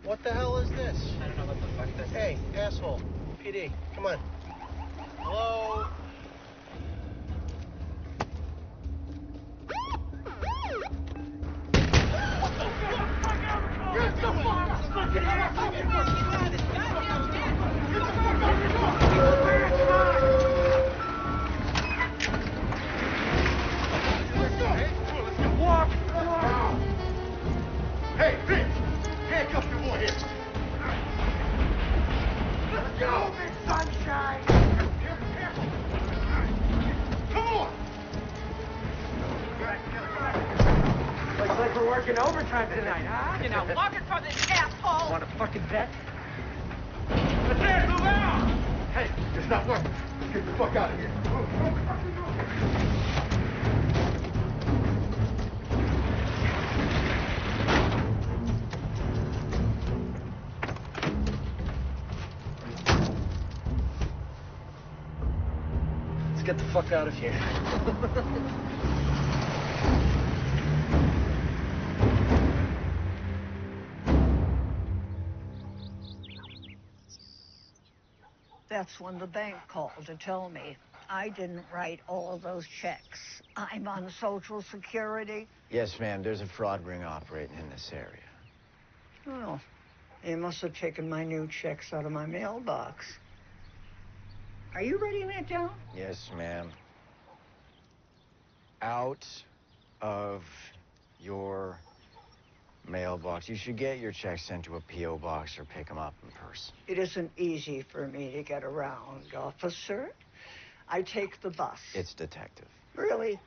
What the hell is this? I don't know what the fuck this is. Hey, asshole. PD, come on. Hello? Hey, Vince! Handcuff your boy here. Let's go, big sunshine! Careful. Come on! Looks like we're working overtime tonight, huh? You're not walking from this asshole! Want a fucking bet? Let's move out! Hey, it's not working. Let's get the fuck out of here. Let's get the fuck out of here. That's when the bank called to tell me I didn't write all of those checks. I'm on Social Security. Yes, ma'am. There's a fraud ring operating in this area. Well, they must have taken my new checks out of my mailbox. Are you writing that down? Yes, ma'am. Out of your mailbox. You should get your checks sent to a P.O. box or pick them up in person. It isn't easy for me to get around, officer. I take the bus. It's detective. Really?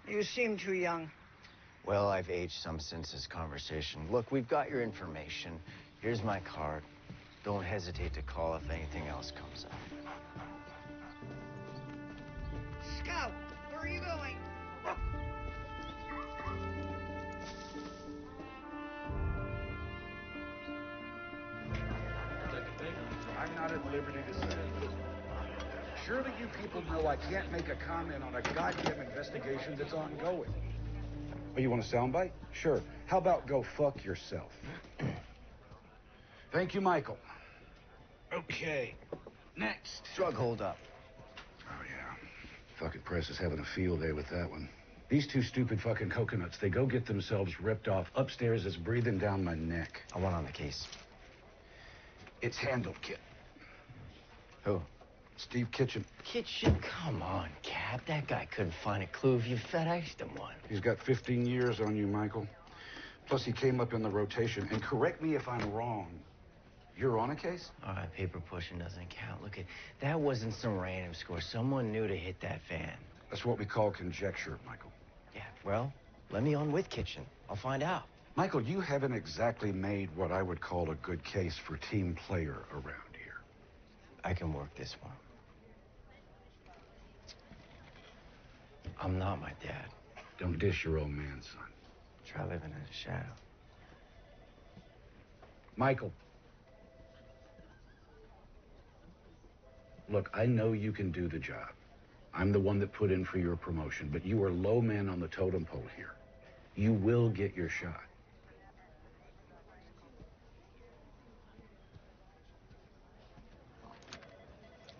You seem too young. Well, I've aged some since this conversation. Look, we've got your information. Here's my card. Don't hesitate to call if anything else comes up. Scout, where are you going? I'm not at liberty to say. Surely you people know I can't make a comment on a goddamn investigation that's ongoing. Oh, you want a soundbite? Sure. How about go fuck yourself? Thank you, Michael. Okay. Next. Drug holdup. Oh, yeah. Fucking press is having a field day with that one. These two stupid fucking coconuts, they go get themselves ripped off. Upstairs is breathing down my neck. I want on the case. It's handled, Kit. Who? Steve Kitchen. Kitchen? Come on, Cap. That guy couldn't find a clue if you FedExed him one. He's got 15 years on you, Michael. Plus, he came up in the rotation. And correct me if I'm wrong, you're on a case? All right, paper pushing doesn't count. Look, that wasn't some random score. Someone knew to hit that fan. That's what we call conjecture, Michael. Yeah, well, let me on with Kitchen. I'll find out. Michael, you haven't exactly made what I would call a good case for team player around here. I can work this one. I'm not my dad. Don't dish your old man, son. Try living in the shadow. Michael. Look, I know you can do the job. I'm the one that put in for your promotion, but you are low man on the totem pole here. You will get your shot.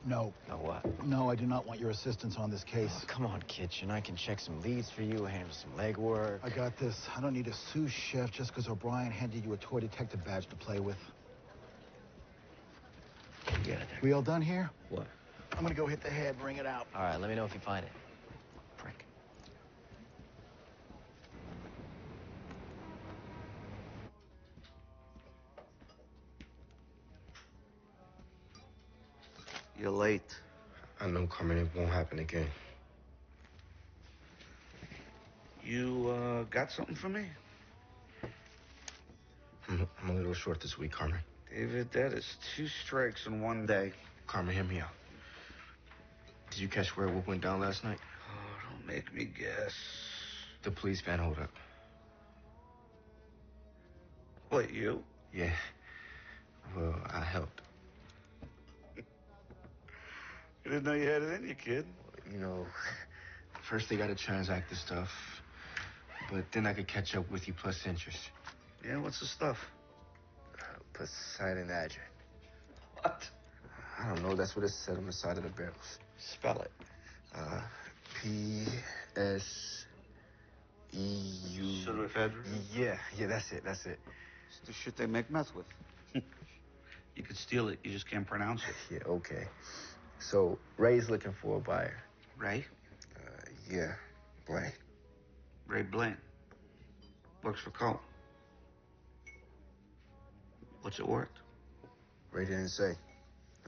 No. No what? No, I do not want your assistance on this case. Oh, come on, Kitchen. I can check some leads for you, handle some legwork. I got this. I don't need a sous chef just because O'Brien handed you a toy detective badge to play with. Yeah, We all done here? What? I'm gonna go hit the head, bring it out. All right, let me know if you find it. Prick. You're late. I know, Carmen, it won't happen again. You, got something for me? I'm a little short this week, Carmen. David, that is 2 strikes in one day. Carmen, hear me out. Did you catch where what went down last night? Oh, don't make me guess. The police van hold up. What, you? Yeah. Well, I helped. You didn't know you had it in you, kid. You know, first they gotta transact the stuff, but then I could catch up with you plus interest. Yeah, what's the stuff? Poseidon Adrian. What? I don't know. That's what it said on the side of the barrels. Spell it. P-S-E-U... Pseudoephedrine? Yeah, that's it. It's the shit they make meth with. You could steal it, you just can't pronounce it. Yeah, okay. So, Ray's looking for a buyer. Ray? Yeah, Blaine. Ray Blaine. Works for Cole. What's it worth? Ray didn't say.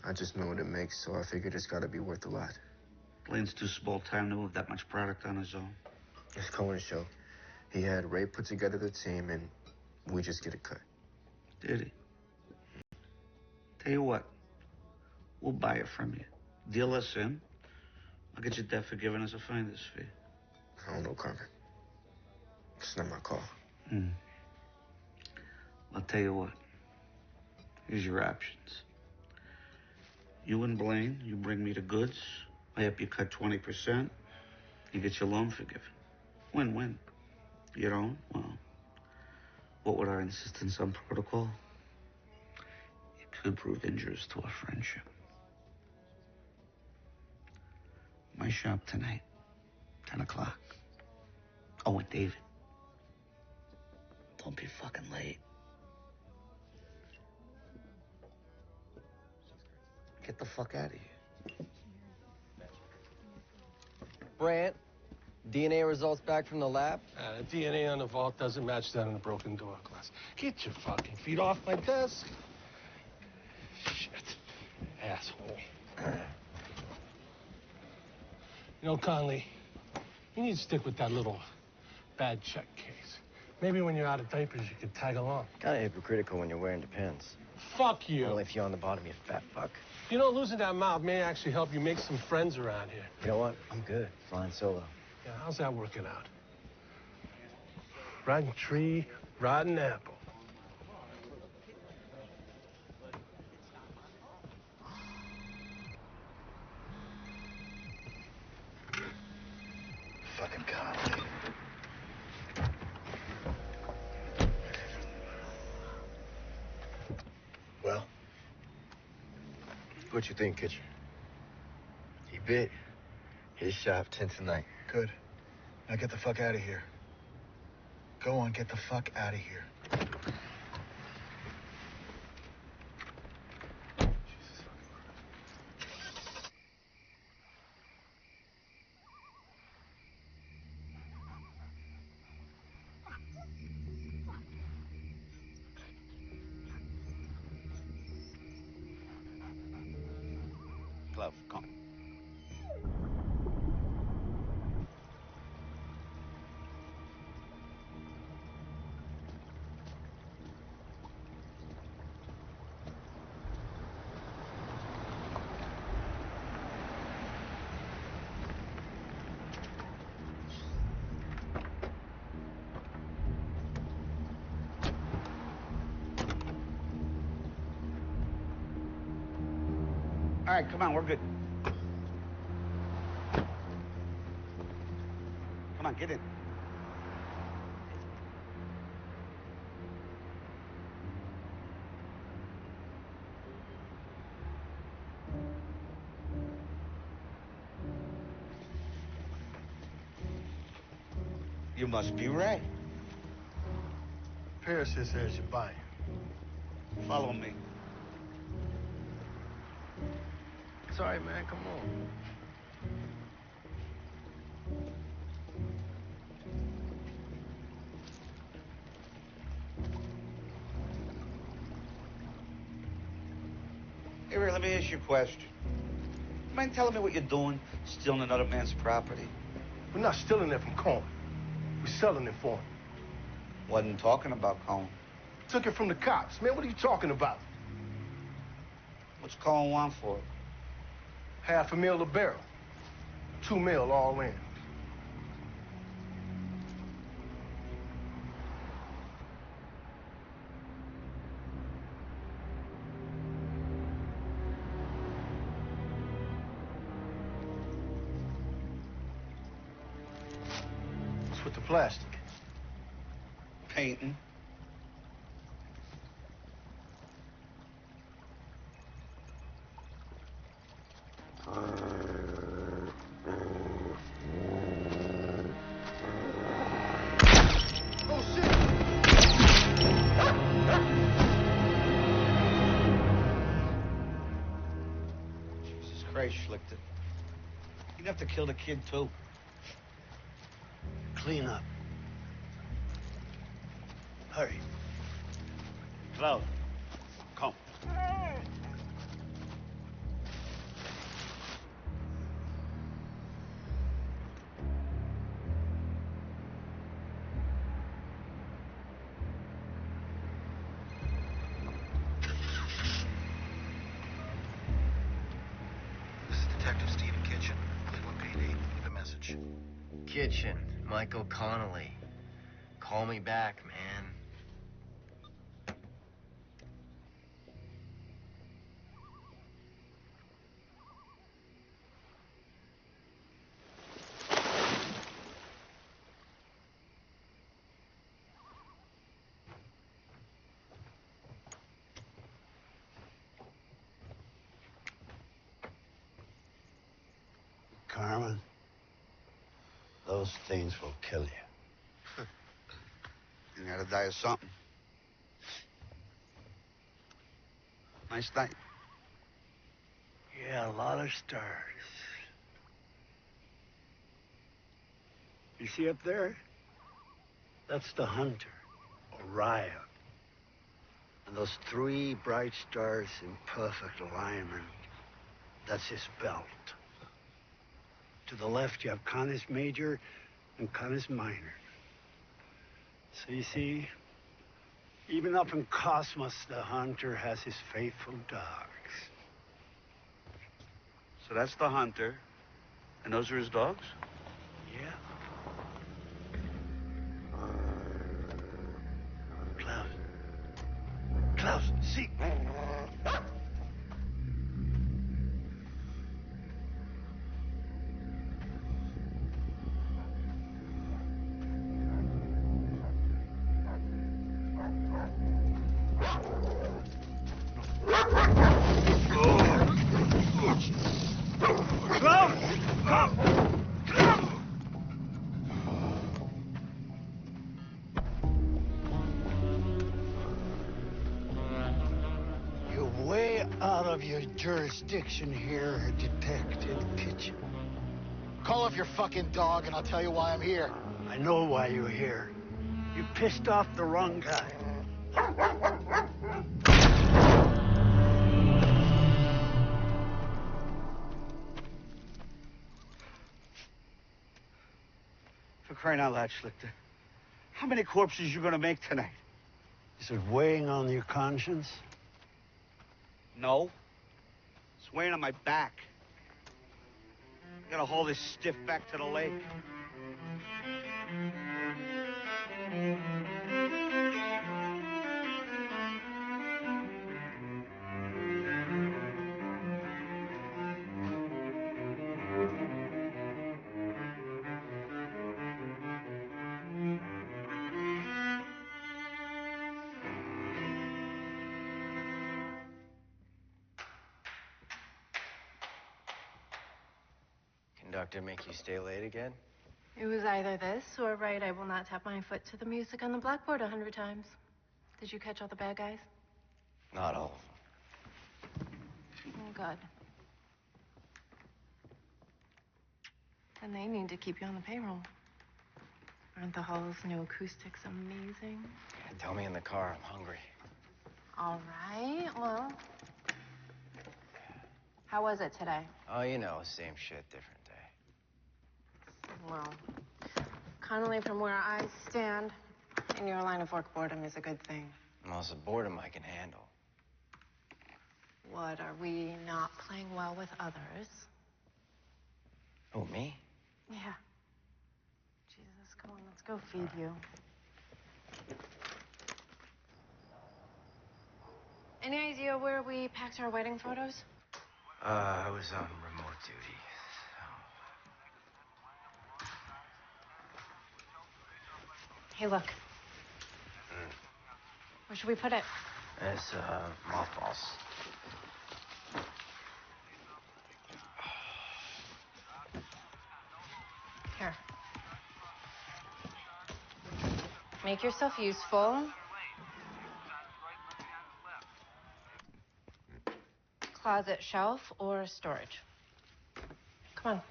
I just know what it makes, so I figured it's gotta be worth a lot. Blaine's too small time to move that much product on his own. It's Cohen's show. He had Ray put together the team, and we just get a cut. Did he? Tell you what, we'll buy it from you. Deal us in. I'll get you debt for giving us a finder's fee. I don't know, Carmen. It's not my call. I'll tell you what. Here's your options. You and Blaine, you bring me the goods. I help you cut 20%. You get your loan forgiven. Win-win. You don't? Well, what with our insistence on protocol? It could prove injurious to our friendship. My shop tonight, 10 o'clock. Oh, and David, don't be fucking late. Get the fuck out of here. Brant, DNA results back from the lab? The DNA on the vault doesn't match that on the broken door glass. Get your fucking feet off my desk. Shit. Asshole. You know, Conley, you need to stick with that little bad check case. Maybe when you're out of diapers, you could tag along. Kind of hypocritical when you're wearing Depends. Fuck you. Only if you're on the bottom, you fat fuck. You know, losing that mouth may actually help you make some friends around here. You know what? I'm good. Flying solo. Yeah, how's that working out? Rotten tree, rotten apple. Fucking Conley. Well? What you think, Kitcher? He bit. His shop 10 tonight. Good. Now get the fuck out of here. Go on, get the fuck out of here. Glove, come. All right, come on, we're good. Come on, get in. You must be Ray. Paris says there's your buyer. Follow me. Sorry, man. Come on. Hey, Ray, let me ask you a question. You mind telling me what you're doing, stealing another man's property? We're not stealing it from Cohen. We're selling it for him. Wasn't talking about Cohen. Took it from the cops. Man, what are you talking about? What's Cohen want for it? $500,000 a barrel. $2 million all in. What's with the plastic? Painting. Christ, Schlichter. You'd have to kill the kid, too. Clean up. Hurry. Cloud, come. This is Detective Stephen Kitchen, Cleveland PD. Leave a message. Kitchen, Michael Connolly. Call me back, man. Carmen, those things will kill you. You gotta die of something. Nice night. Yeah, a lot of stars. You see up there? That's the hunter, Orion. And those three bright stars in perfect alignment, that's his belt. To the left, you have Canis Major and Canis Minor. So you see, even up in Cosmos, the hunter has his faithful dogs. So that's the hunter, and those are his dogs? Yeah. Klaus. Klaus, see. You're way out of your jurisdiction here, Detective Kitchen. Call off your fucking dog and I'll tell you why I'm here. I know why you're here. You pissed off the wrong guy. For crying out loud, Schlichter. How many corpses you gonna make tonight? Is it weighing on your conscience? No. It's weighing on my back. I gotta haul this stiff back to the lake. Conductor make you stay late again? It was either this or right, I will not tap my foot to the music on the blackboard 100 times. Did you catch all the bad guys? Not all of them. Oh, good. Then they need to keep you on the payroll. Aren't the hall's new acoustics amazing? Yeah, tell me in the car, I'm hungry. All right, well. How was it today? Oh, you know, same shit, different day. Well, Connolly, from where I stand, in your line of work, boredom is a good thing. Well, it's a boredom I can handle. What, are we not playing well with others? Oh, me? Yeah. Jesus, come on, let's go feed you. Any idea where we packed our wedding photos? I was on remote duty. Hey, look. Where should we put it? It's, mothballs. Here. Make yourself useful. Closet, shelf, or storage? Come on.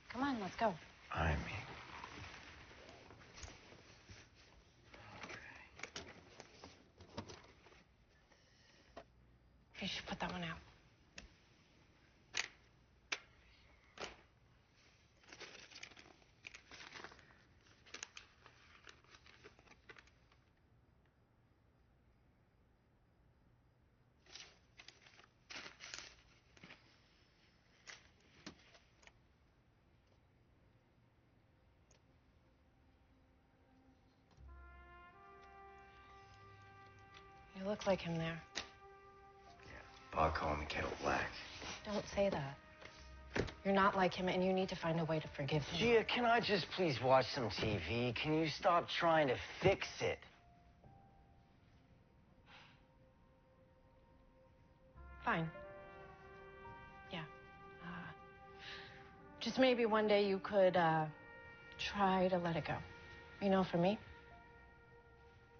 Come on, let's go. I mean. You should put that one out. You look like him there. I'll call him Kettle Black. Don't say that. You're not like him, and you need to find a way to forgive him. Gia, can I just please watch some TV? Can you stop trying to fix it? Fine. Yeah. Just maybe one day you could, try to let it go. You know, for me,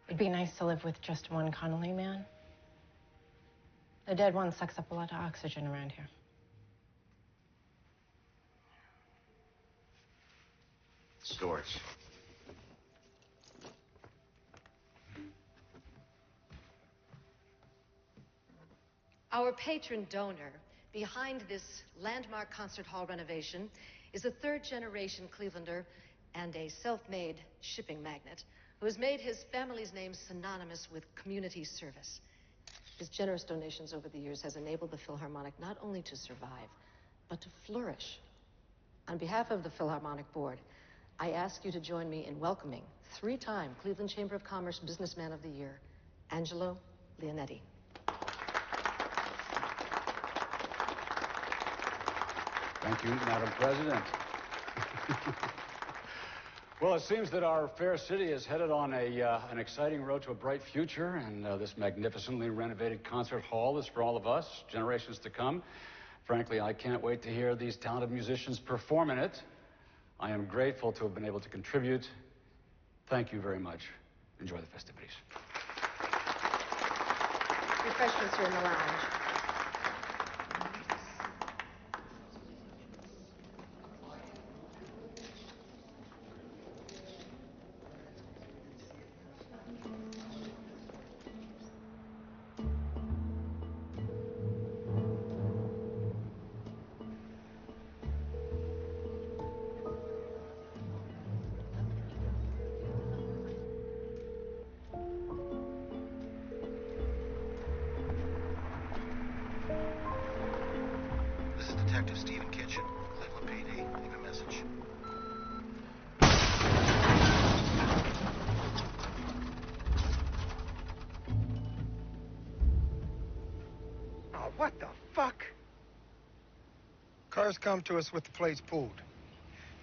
it'd be nice to live with just one Connolly man. The dead one sucks up a lot of oxygen around here. Storage. Our patron donor behind this landmark concert hall renovation is a third-generation Clevelander and a self-made shipping magnate who has made his family's name synonymous with community service. His generous donations over the years has enabled the Philharmonic not only to survive, but to flourish. On behalf of the Philharmonic Board, I ask you to join me in welcoming three-time Cleveland Chamber of Commerce Businessman of the Year, Angelo Leonetti. Thank you, Madam President. Well, it seems that our fair city is headed on an exciting road to a bright future, and this magnificently renovated concert hall is for all of us, generations to come. Frankly, I can't wait to hear these talented musicians perform in it. I am grateful to have been able to contribute. Thank you very much. Enjoy the festivities. Refreshments are in the lounge. This is Detective Stephen Kitchen, Cleveland PD. Leave a message. Oh, what the fuck? Cars come to us with the plates pulled.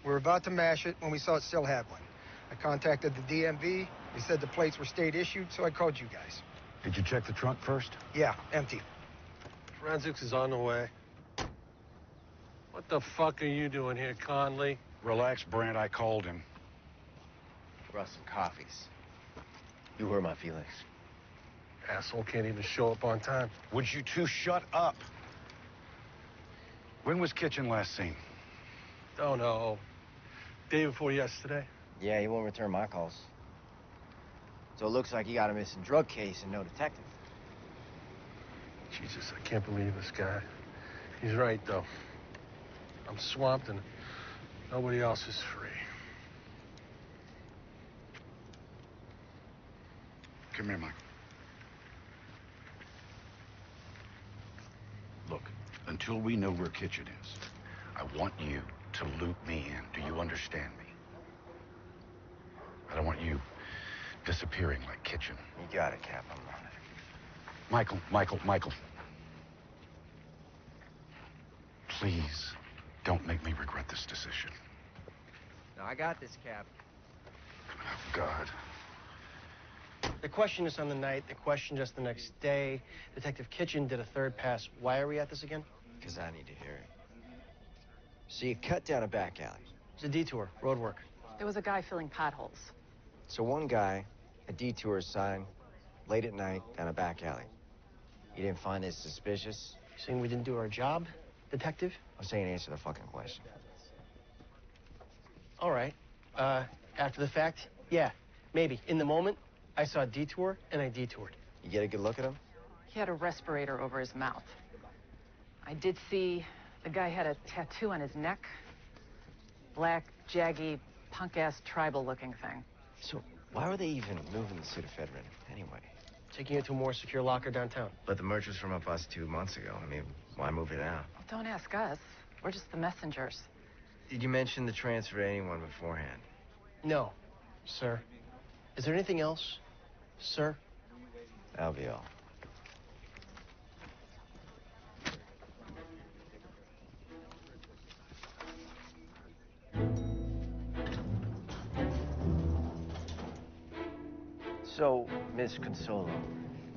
We were about to mash it when we saw it still had one. I contacted the DMV. They said the plates were state issued, so I called you guys. Did you check the trunk first? Yeah, empty. Forensics is on the way. What the fuck are you doing here, Conley? Relax, Brent. I called him. Brought some coffees. You hurt my feelings. Asshole can't even show up on time. Would you two shut up? When was Kitchen last seen? Don't know. Day before yesterday. Yeah, he won't return my calls. So it looks like you got a missing drug case and no detective. Jesus, I can't believe this guy. He's right, though. I'm swamped and nobody else is free. Come here, Mike. Look, until we know where Kitchen is, I want you to loop me in. Do you understand me? I don't want you disappearing like Kitchen. You got it, Cap. I'm on it. Michael. Please, don't make me regret this decision. No, I got this, Cap. Oh, God. They questioned us on the night. They questioned us the next day. Detective Kitchen did a third pass. Why are we at this again? Because I need to hear it. So you cut down a back alley. It's a detour, road work. There was a guy filling potholes. So one guy, a detour sign, late at night, down a back alley. You didn't find this suspicious? You saying we didn't do our job? detective? I'm saying answer the fucking question. All right. After the fact, yeah, maybe. In the moment, I saw a detour, and I detoured. You get a good look at him? He had a respirator over his mouth. I did see the guy had a tattoo on his neck. Black, jaggy, punk-ass tribal-looking thing. So why were they even moving the pseudoephedrine anyway? Taking it to a more secure locker downtown. But the merch was from a bus 2 months ago. I mean, why move it now? Well, don't ask us. We're just the messengers. Did you mention the transfer to anyone beforehand? No, sir. Is there anything else, sir? That'll be all. So, Miss Consolo,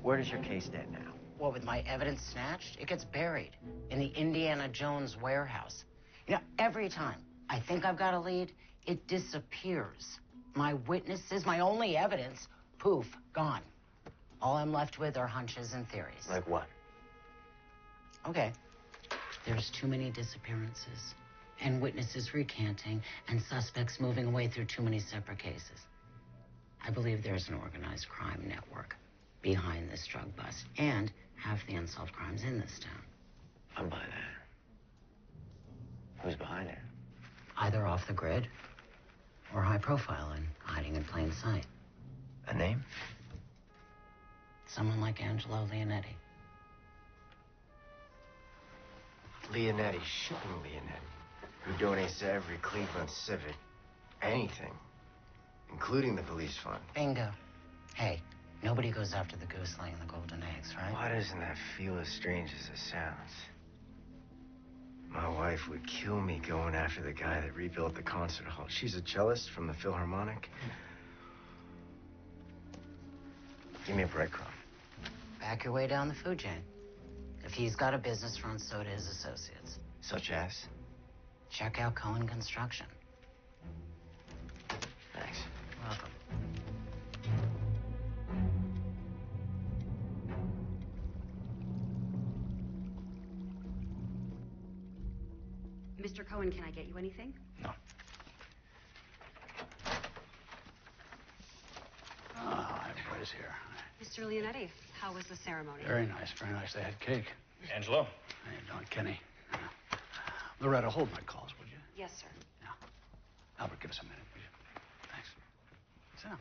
where does your case stand now? What, with my evidence snatched? It gets buried in the Indiana Jones warehouse. You know, every time I think I've got a lead, it disappears. My witnesses, my only evidence, poof, gone. All I'm left with are hunches and theories. Like what? Okay. There's too many disappearances, and witnesses recanting, and suspects moving away through too many separate cases. I believe there's an organized crime network behind this drug bust, and half the unsolved crimes in this town. I'm by that. Who's behind it? Either off the grid, or high profile and hiding in plain sight. A name? Someone like Angelo Leonetti. Leonetti, shipping Leonetti, who donates to every Cleveland civic anything, including the police fund. Bingo. Hey, nobody goes after the goose laying the golden eggs, right? Why doesn't that feel as strange as it sounds? My wife would kill me going after the guy that rebuilt the concert hall. She's a cellist from the Philharmonic. Give me a breadcrumb. Back your way down the food chain. If he's got a business front, so do his associates. Such as? Check out Cohen Construction. Thanks. Welcome. Mr. Cohen, can I get you anything? No. Ah, everybody's here. Mr. Leonetti, how was the ceremony? Very nice, very nice. They had cake. Angelo? How you doing, Kenny? Loretta, hold my calls, would you? Yes, sir. Albert, give us a minute, will you? Thanks. Sit down.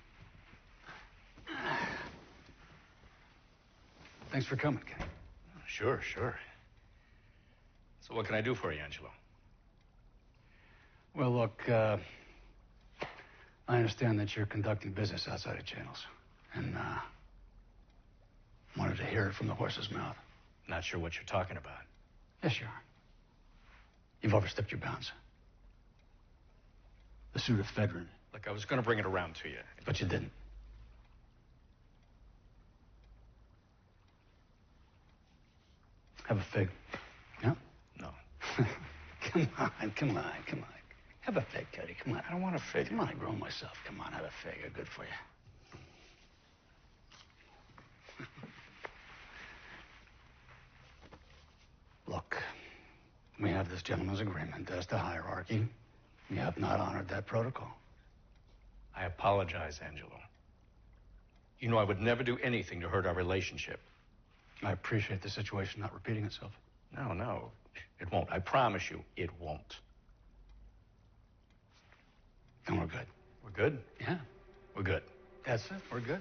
Thanks for coming, Kenny. Sure, sure. So what can I do for you, Angelo? Well, look, I understand that you're conducting business outside of channels. And, wanted to hear it from the horse's mouth. Not sure what you're talking about. Yes, you are. You've overstepped your bounds. The pseudoephedrine. Look, I was going to bring it around to you. But you didn't. Have a fig. Yeah? No. Come on. Have a fig, Cuddy. Come on. I don't want a fig. Come on, I grow myself. Come on, have a fig. They're good for you. Look, we have this gentleman's agreement as to hierarchy. You have not honored that protocol. I apologize, Angelo. You know I would never do anything to hurt our relationship. I appreciate the situation not repeating itself. No, it won't. I promise you, it won't. And we're good. We're good? Yeah. We're good. That's it. We're good.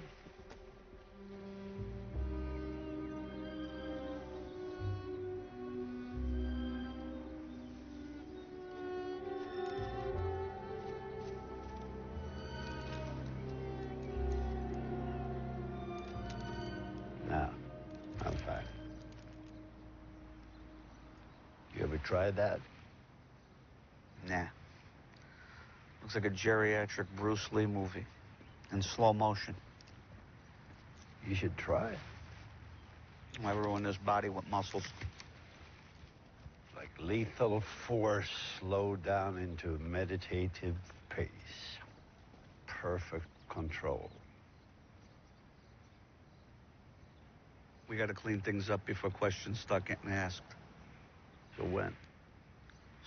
No, I'm fine. You ever tried that? Nah. Looks like a geriatric Bruce Lee movie in slow motion. You should try it. Why ruin this body with muscles? Like lethal force slowed down into meditative pace. Perfect control. We gotta clean things up before questions start getting asked. So when?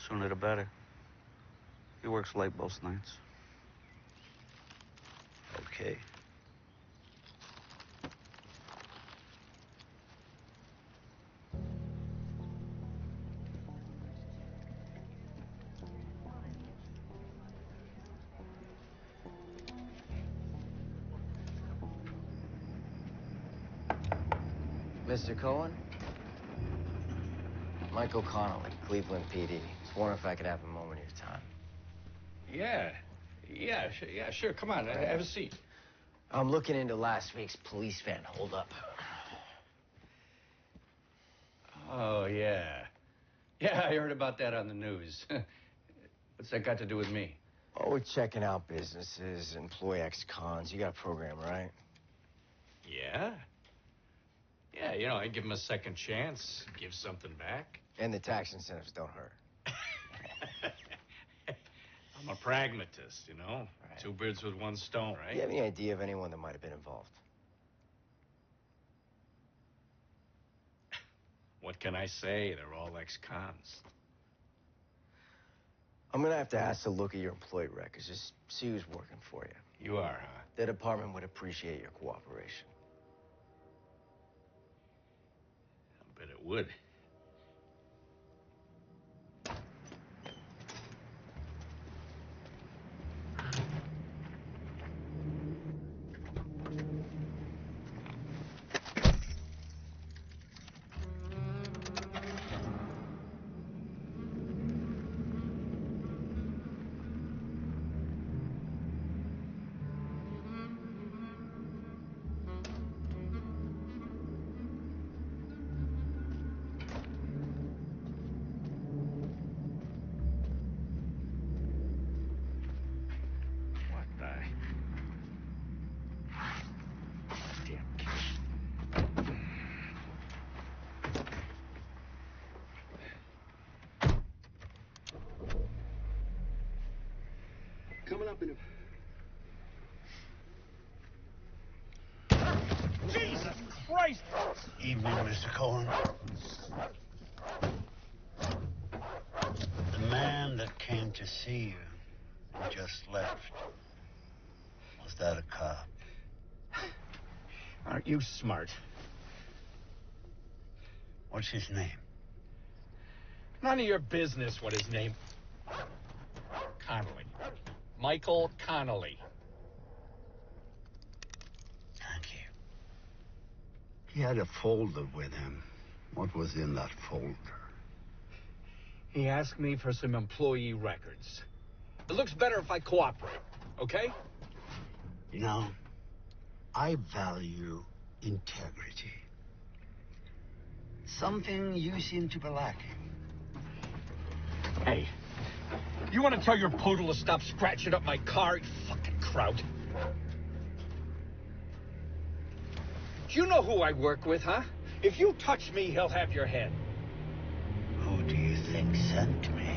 Sooner the better. He works late most nights. Okay. Mr. Cohen? Michael Connolly, Cleveland PD. Just wondering if I could have a moment of your time. Yeah, sure. Come on, have a seat. I'm looking into last week's police van holdup. Oh, yeah. Yeah, I heard about that on the news. What's that got to do with me? Oh, we're checking out businesses, employ ex-cons. You got a program, right? Yeah? Yeah, I give him a second chance, give something back. And the tax incentives don't hurt. I'm a pragmatist, Right. 2 birds with 1 stone, right? Do you have any idea of anyone that might have been involved? What can I say? They're all ex-cons. I'm gonna have to ask to look at your employee records, just see who's working for you. You are, huh? The department would appreciate your cooperation. I bet it would. Coming up in a... Jesus Christ! Evening, Mr. Cohen. The man that came to see you and just left, was that a cop? Aren't you smart? What's his name? None of your business what his name... Connolly. Michael Connolly. Thank you. He had a folder with him. What was in that folder? He asked me for some employee records. It looks better if I cooperate, okay? You know, I value integrity. Something you seem to be lacking. Hey, you want to tell your poodle to stop scratching up my car, you fucking kraut? Do you know who I work with, huh? If you touch me, he'll have your head. Who do you think sent me?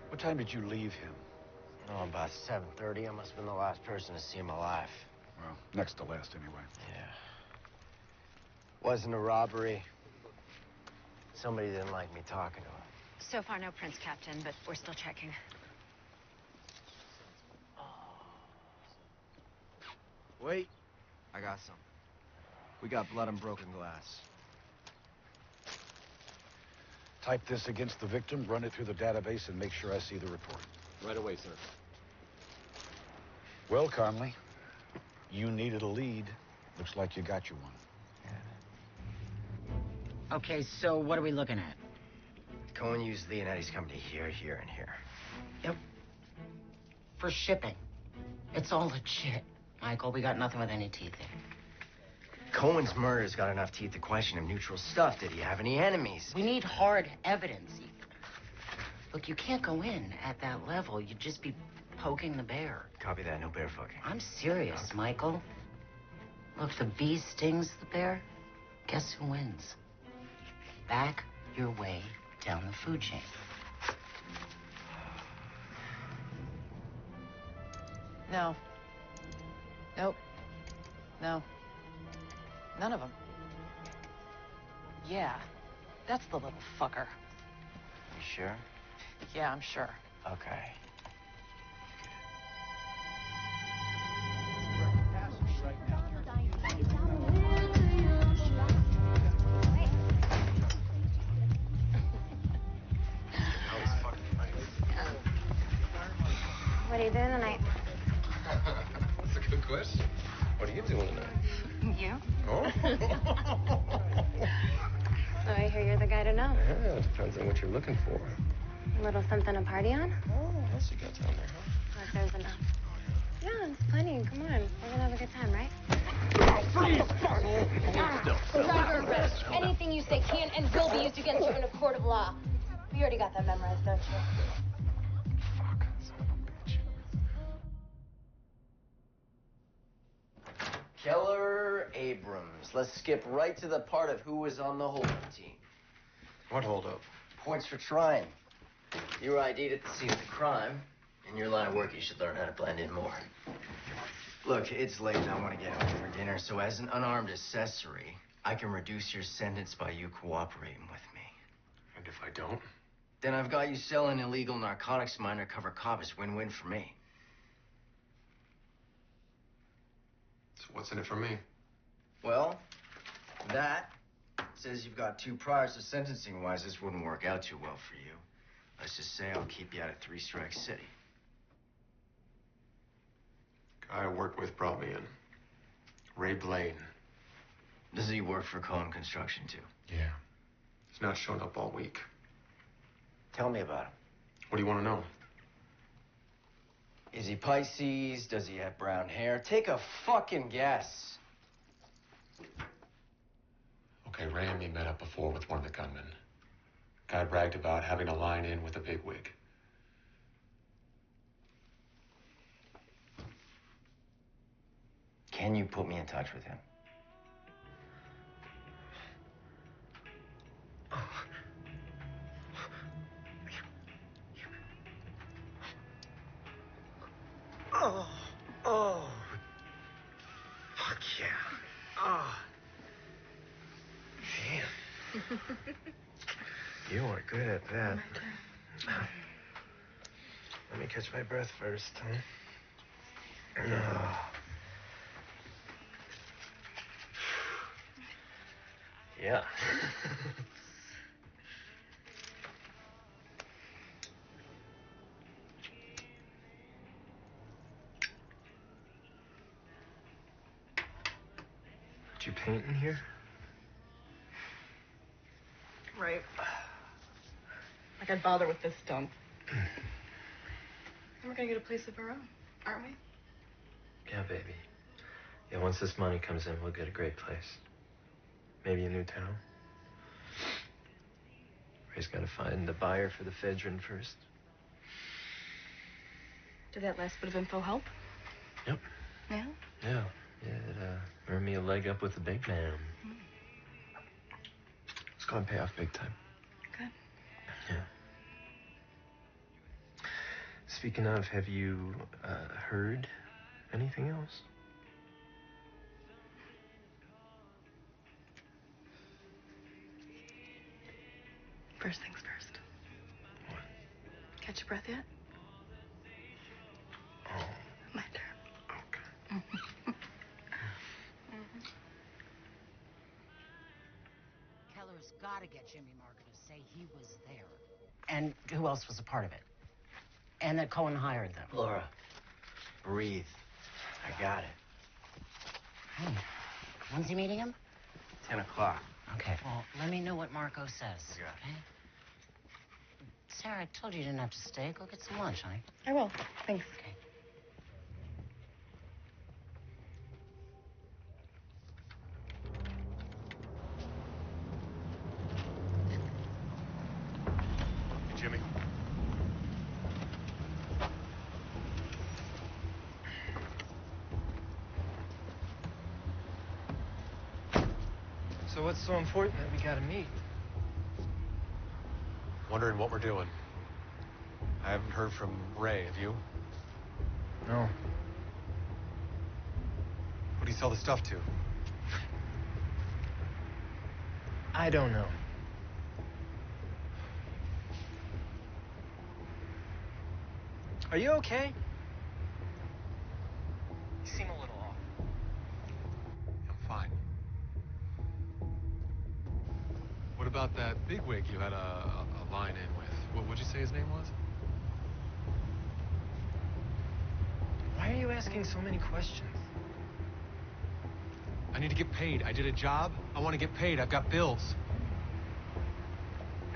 What time did you leave him? Oh, about 7:30. I must have been the last person to see him alive. Well, next to last, anyway. Yeah. Wasn't a robbery. Somebody didn't like me talking to him. So far, no prints, Captain, but we're still checking. Wait. I got some. We got blood and broken glass. Type this against the victim, run it through the database, and make sure I see the report. Right away, sir. Well, Conley, you needed a lead. Looks like you got you one. Okay, so what are we looking at? Cohen used Leonetti's company here, here, and here. Yep. For shipping. It's all legit, Michael. We got nothing with any teeth in. Cohen's murder's got enough teeth to question him. Neutral stuff. Did he have any enemies? We need hard evidence. Look, you can't go in at that level. You'd just be poking the bear. Copy that. No bear fucking. I'm serious, Michael. Look, the bee stings the bear. Guess who wins? Back your way down the food chain. No. Nope. No. None of them. Yeah, that's the little fucker. You sure? Yeah, I'm sure. Okay. What are you doing tonight? That's a good question. What are you doing tonight? You? Oh? So I hear you're the guy to know. Yeah, it depends on what you're looking for. A little something to party on? Oh, what else you got down there, huh? If there's enough. Yeah, it's plenty. Come on. We're gonna have a good time, right? Still. Under arrest. Anything you say can and will be used against you in a court of law. You already got that memorized, don't you? Fuck, son of a bitch. Keller Abrams. Let's skip right to the part of who was on the holding team. What holdup? Points for trying. You were ID'd at the scene of the crime. In your line of work, you should learn how to blend in more. Look, it's late and I want to get home for dinner, so as an unarmed accessory, I can reduce your sentence by you cooperating with me. And if I don't? Then I've got you selling illegal narcotics to my undercover cop. It's win-win for me. So what's in it for me? Well, that says you've got 2 priors, so sentencing-wise, this wouldn't work out too well for you. Let's just say I'll keep you out of 3 Strike City. Guy I worked with brought me in. Ray Blaine. Does he work for Cohen Construction, too? Yeah. He's not showing up all week. Tell me about him. What do you want to know? Is he Pisces? Does he have brown hair? Take a fucking guess. Okay, Ray and me met up before with one of the gunmen. Guy bragged about having a line in with a bigwig. Can you put me in touch with him? Oh. Fuck yeah. Oh. Damn. You are good at that. Let me catch my breath first, huh? Yeah. Did you paint in here? Right. Like I'd bother with this dump. And we're gonna get a place of our own, aren't we? Yeah, baby. Yeah, once this money comes in, we'll get a great place. Maybe a new town. Ray's gotta find the buyer for the Fedrin first. Did that last bit of info help? Yep. Yeah? Yeah. Yeah, it earned me a leg up with the big man. It's gonna pay off big time. Good. Yeah. Speaking of, have you heard anything else? First things first. What? Catch your breath yet? Oh. My turn. Okay. Keller's got to get Jimmy Marker to say he was there. And who else was a part of it? And that Cohen hired them. Laura, breathe. I got it. Hey, when's he meeting him? 10 o'clock. Okay, well, let me know what Marco says, Yeah. okay? Sarah, I told you didn't have to stay. Go get some lunch, honey. I will. Thanks. Okay. Jimmy. So what's so important that we gotta meet? Wondering what we're doing. I haven't heard from Ray, have you? No. Who do you sell the stuff to? I don't know. Are you okay? You seem a little off. I'm fine. What about that bigwig you had a line in with? What would you say his name was? Why are you asking so many questions? I need to get paid. I did a job. I want to get paid. I've got bills.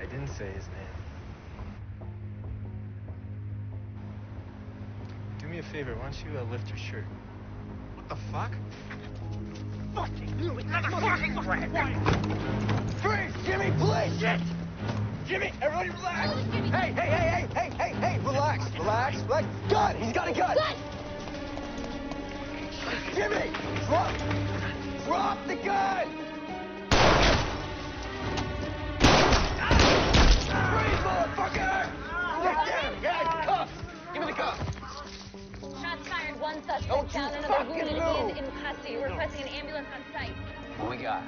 I didn't say his name. Do me a favor, why don't you lift your shirt? What the fuck? Fucking knew it! Motherfucking rat! Freeze! Jimmy, please! Shit! Jimmy, everybody relax! Hey, relax. Gun! He's got a gun! Gun! Jimmy! Drop the gun! Freeze, motherfucker! Yeah, cuffs! Give me the cuffs! Shots fired. One suspect Don't down, you another fucking wounded. move. He is in custody. Requesting an ambulance on site. What we got?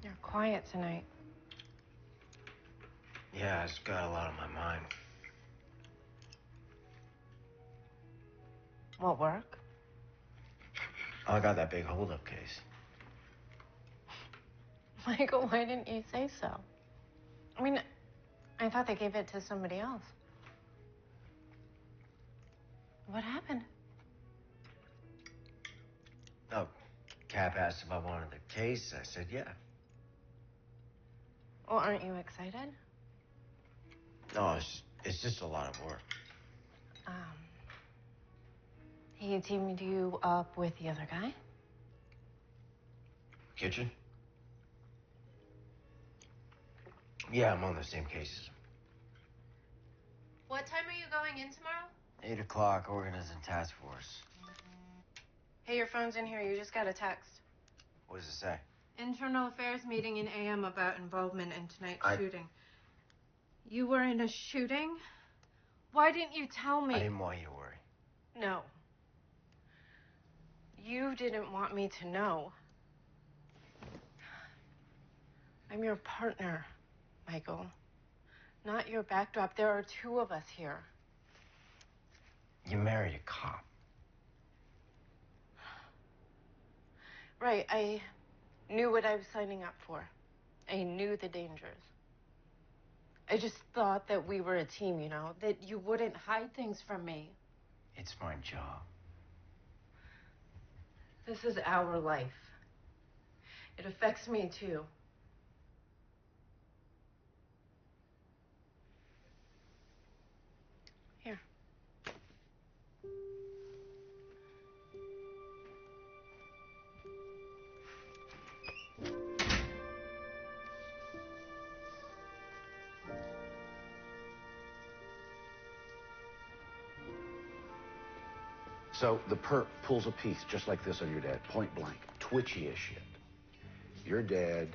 You're quiet tonight. Yeah, I just got a lot on my mind. What, work? Oh, I got that big holdup case. Michael, why didn't you say so? I mean, I thought they gave it to somebody else. What happened? Oh, Cap asked if I wanted the case. I said yeah. Well, aren't you excited? No, it's just a lot of work. He teamed you up with the other guy? Kitchen? Yeah, I'm on the same cases. What time are you going in tomorrow? 8 o'clock, organizing task force. Hey, your phone's in here. You just got a text. What does it say? Internal affairs meeting in AM about involvement in tonight's shooting. You were in a shooting? Why didn't you tell me? I didn't want you to worry. No. You didn't want me to know. I'm your partner, Michael. Not your backdrop. There are two of us here. You married a cop. Right, I knew what I was signing up for. I knew the dangers. I just thought that we were a team, you know, that you wouldn't hide things from me. It's my job. This is our life. It affects me, too. Here. So the perp pulls a piece just like this on your dad, point blank, twitchy as shit. Your dad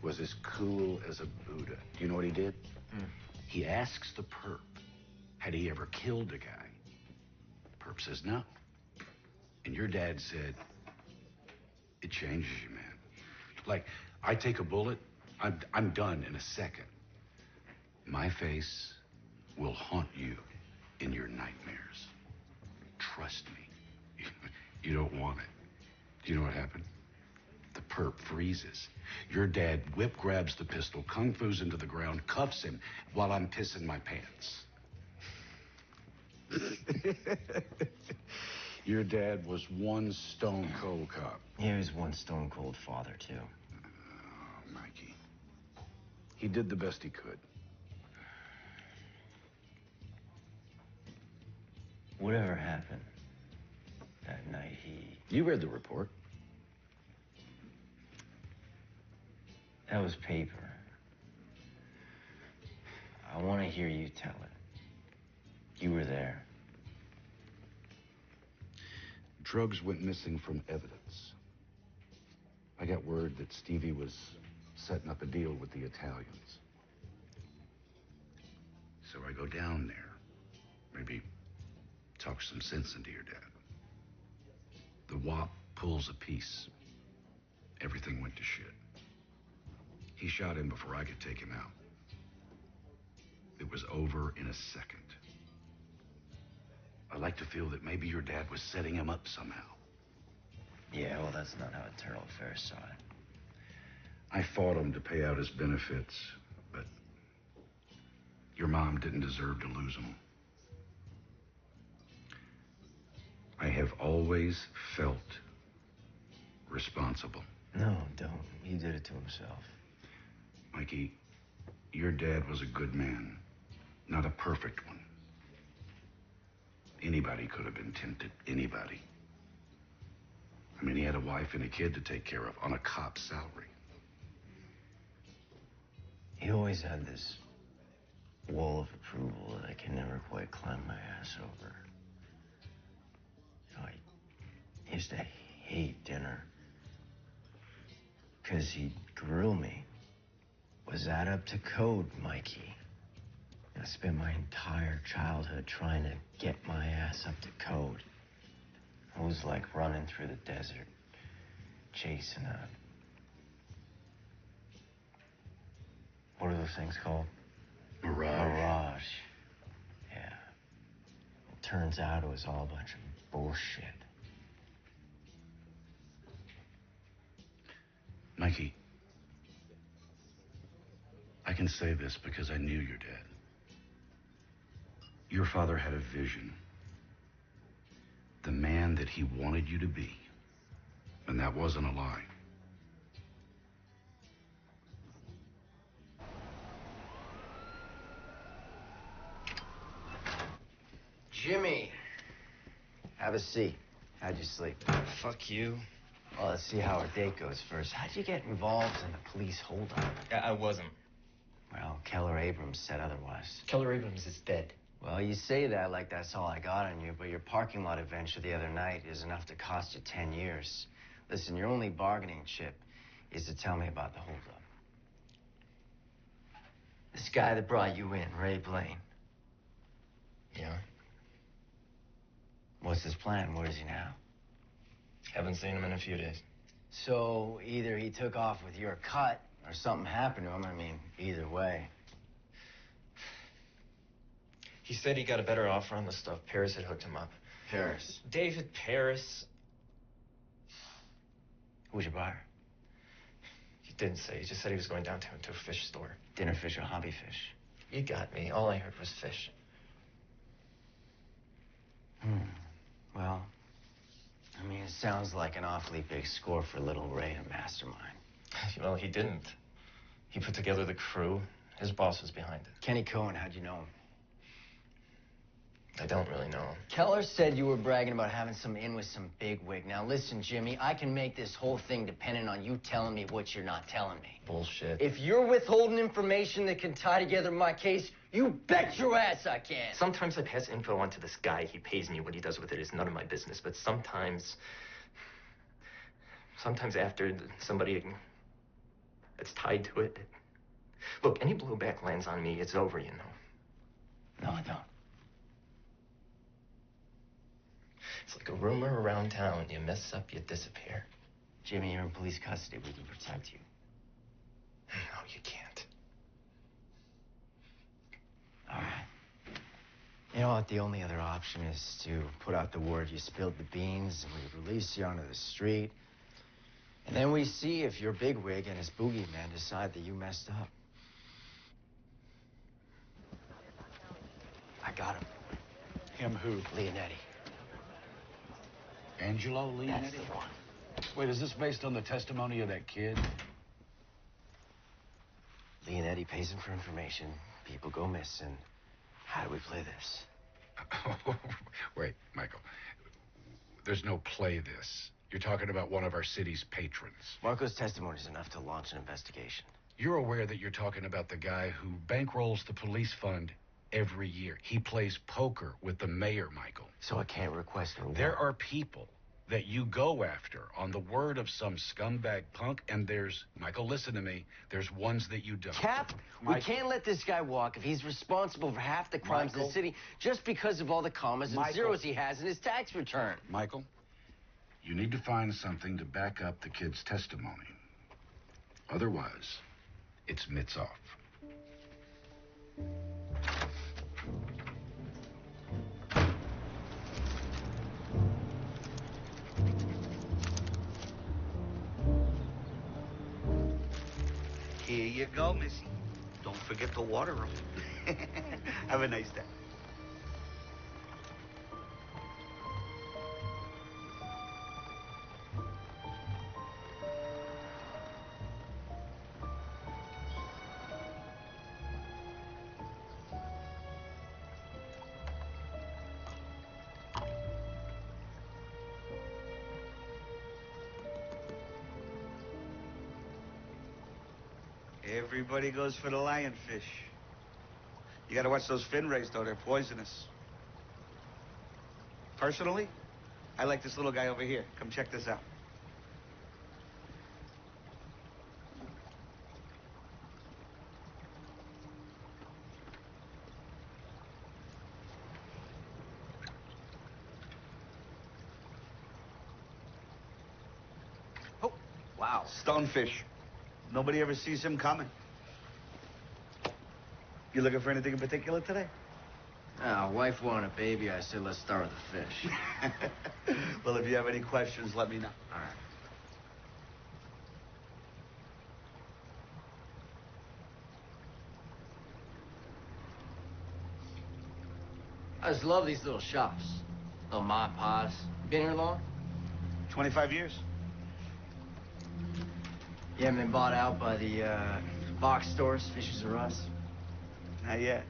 was as cool as a Buddha. Do you know what he did? He asks the perp, had he ever killed a guy? Perp says no. And your dad said, it changes you, man. Like, I take a bullet, I'm done in a second. My face will haunt you in your nightmares. Trust me. You don't want it. Do you know what happened? The perp freezes. Your dad whip grabs the pistol, kung fu's into the ground, cuffs him while I'm pissing my pants. Your dad was one stone cold cop. He was one stone cold father, too. Oh, Mikey. He did the best he could. Whatever happened that night, You read the report. that was paper. I want to hear you tell it. You were there. Drugs went missing from evidence. I got word that Stevie was setting up a deal with the Italians. So I go down there. Maybe talk some sense into your dad. The WAP pulls a piece. Everything went to shit. He shot him before I could take him out. It was over in a second. I like to feel that maybe your dad was setting him up somehow. Yeah, well, that's not how Eternal Affairs saw it. I fought him to pay out his benefits, but your mom didn't deserve to lose him. I have always felt responsible. No, don't. He did it to himself. Mikey, your dad was a good man, not a perfect one. Anybody could have been tempted, anybody. I mean, he had a wife and a kid to take care of on a cop's salary. He always had this wall of approval that I can never quite climb my ass over. You know, I used to hate dinner because he'd grill me. Was that up to code, Mikey? I spent my entire childhood trying to get my ass up to code. It was like running through the desert, chasing a... What are those things called? Mirage. Mirage. Yeah. It turns out it was all a bunch of bullshit. Mikey, I can say this because I knew your dad. Your father had a vision. The man that he wanted you to be. And that wasn't a lie. Jimmy! Have a seat. How'd you sleep? Fuck you. Well, let's see how our date goes first. How'd you get involved in the police holdup? I wasn't. Well, Keller Abrams said otherwise. Keller Abrams is dead. Well, you say that like that's all I got on you, but your parking lot adventure the other night is enough to cost you 10 years. Listen, your only bargaining chip is to tell me about the holdup. This guy that brought you in, Ray Blaine. Yeah? What's his plan? Where is he now? Haven't seen him in a few days. So either he took off with your cut or something happened to him. I mean, either way. He said he got a better offer on the stuff. Paris had hooked him up. Paris. David Paris. Who's your buyer? He didn't say. He just said he was going downtown to a fish store. Dinner fish or hobby fish? You got me. All I heard was fish. Well, I mean, it sounds like an awfully big score for little Ray to mastermind. Well, he didn't. He put together the crew. His boss was behind it. Kenny Cohen, how'd you know him? I don't really know him. Keller said you were bragging about having some in with some bigwig. Now, listen, Jimmy, I can make this whole thing dependent on you telling me what you're not telling me. Bullshit. If you're withholding information that can tie together my case, you bet your ass I can. Sometimes I pass info on to this guy. He pays me. What he does with it is none of my business. But sometimes after somebody that's tied to it. Look, any blowback lands on me, it's over, you know. No, I don't. It's like a rumor around town. You mess up, you disappear. Jimmy, you're in police custody. We can protect you. No, you can't. All right. You know what? The only other option is to put out the word you spilled the beans, and we release you onto the street. And then we see if your bigwig and his boogeyman decide that you messed up. I got him. Him who? Leonetti. Angelo Leonetti? That's the one. Wait, is this based on the testimony of that kid? Leonetti pays him for information. People go missing. How do we play this? Wait. There's no play this. You're talking about one of our city's patrons. Marco's testimony is enough to launch an investigation. You're aware that you're talking about the guy who bankrolls the police fund every year. He plays poker with the mayor, Michael. So I can't request a warrant. There are people that you go after on the word of some scumbag punk, and there's, Michael, listen to me, there's ones that you don't. Cap, we can't let this guy walk if he's responsible for half the crimes in the city just because of all the commas and zeros he has in his tax return. Michael, you need to find something to back up the kid's testimony. Otherwise, it's mitts off. Here you go, Missy. Don't forget to water them. Have a nice day. Everybody goes for the lionfish. You gotta watch those fin rays, though. They're poisonous. Personally, I like this little guy over here. Come check this out. Oh, wow. Stonefish. Nobody ever sees him coming. You looking for anything in particular today? Wife wanted a baby. I said, let's start with the fish. Well, if you have any questions, let me know. All right. I just love these little shops. Little mom and pops. Been here long? 25 years. You haven't been bought out by the box stores, Fishes R Us? Not yet.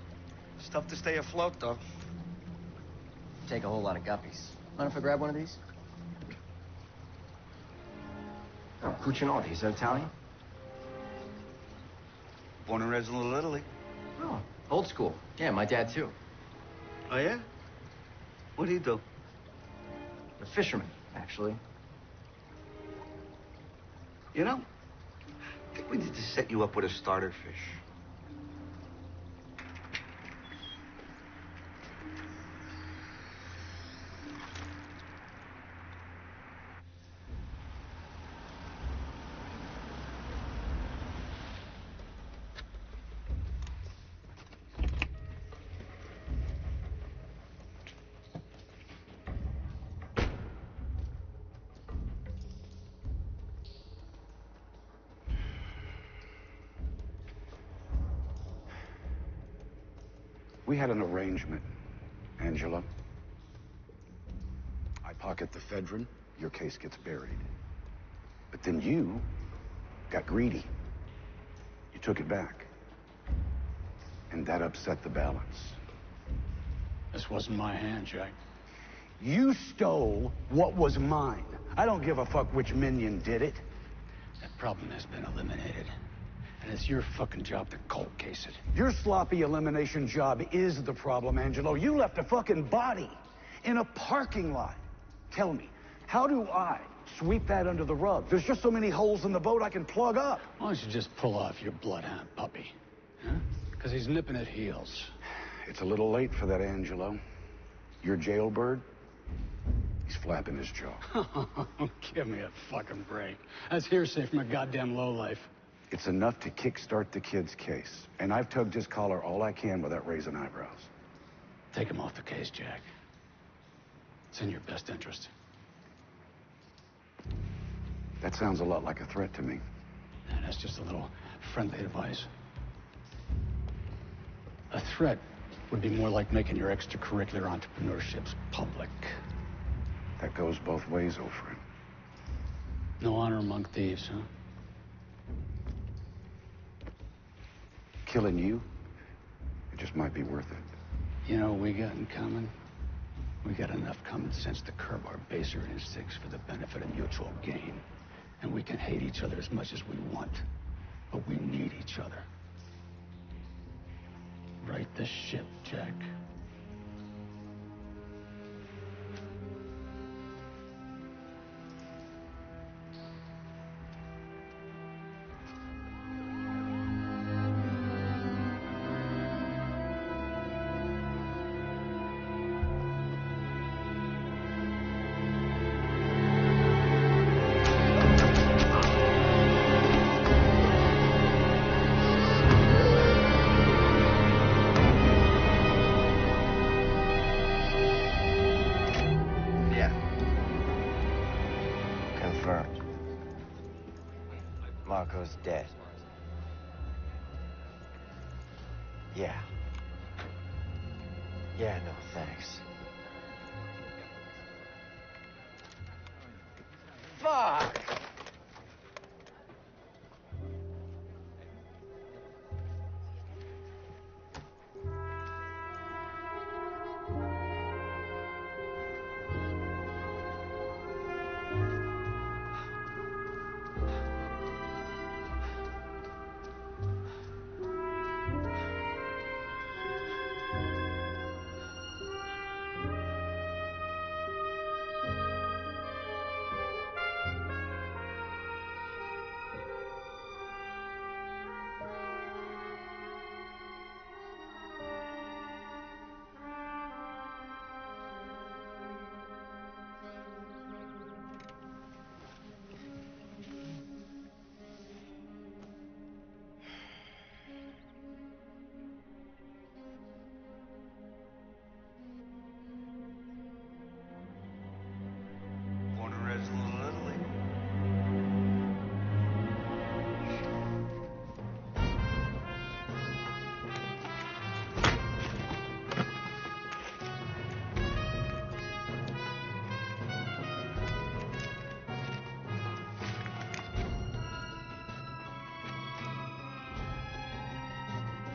It's tough to stay afloat, though. Take a whole lot of guppies. Mind if I grab one of these? Oh, Cucinotti. Is that Italian? Born and raised in Little Italy. Oh, old school. Yeah, my dad, too. Oh, yeah? What'd he do? A fisherman, actually. You know, I think we need to set you up with a starter fish. We had an arrangement, Angela. I pocket the ephedrine, your case gets buried. But then you got greedy. You took it back. And that upset the balance. This wasn't my hand, Jack. You stole what was mine. I don't give a fuck which minion did it. That problem has been eliminated. And it's your fucking job to cold case it. Your sloppy elimination job is the problem, Angelo. You left a fucking body in a parking lot. Tell me, how do I sweep that under the rug? There's just so many holes in the boat I can plug up. Why don't you just pull off your bloodhound puppy? Huh? Because he's nipping at heels. It's a little late for that, Angelo. Your jailbird, he's flapping his jaw. Give me a fucking break. That's hearsay from a goddamn lowlife. It's enough to kickstart the kid's case. And I've tugged his collar all I can without raising eyebrows. Take him off the case, Jack. It's in your best interest. That sounds a lot like a threat to me. And that's just a little friendly advice. A threat would be more like making your extracurricular entrepreneurships public. That goes both ways, old friend. No honor among thieves, huh? Killing you, it just might be worth it. You know what we got in common? We got enough common sense to curb our baser instincts for the benefit of mutual gain. And we can hate each other as much as we want. But we need each other. Right the ship, Jack. Confirmed. Marco's dead. Yeah. Yeah, no, thanks. Fuck! Born and raised in Little Italy.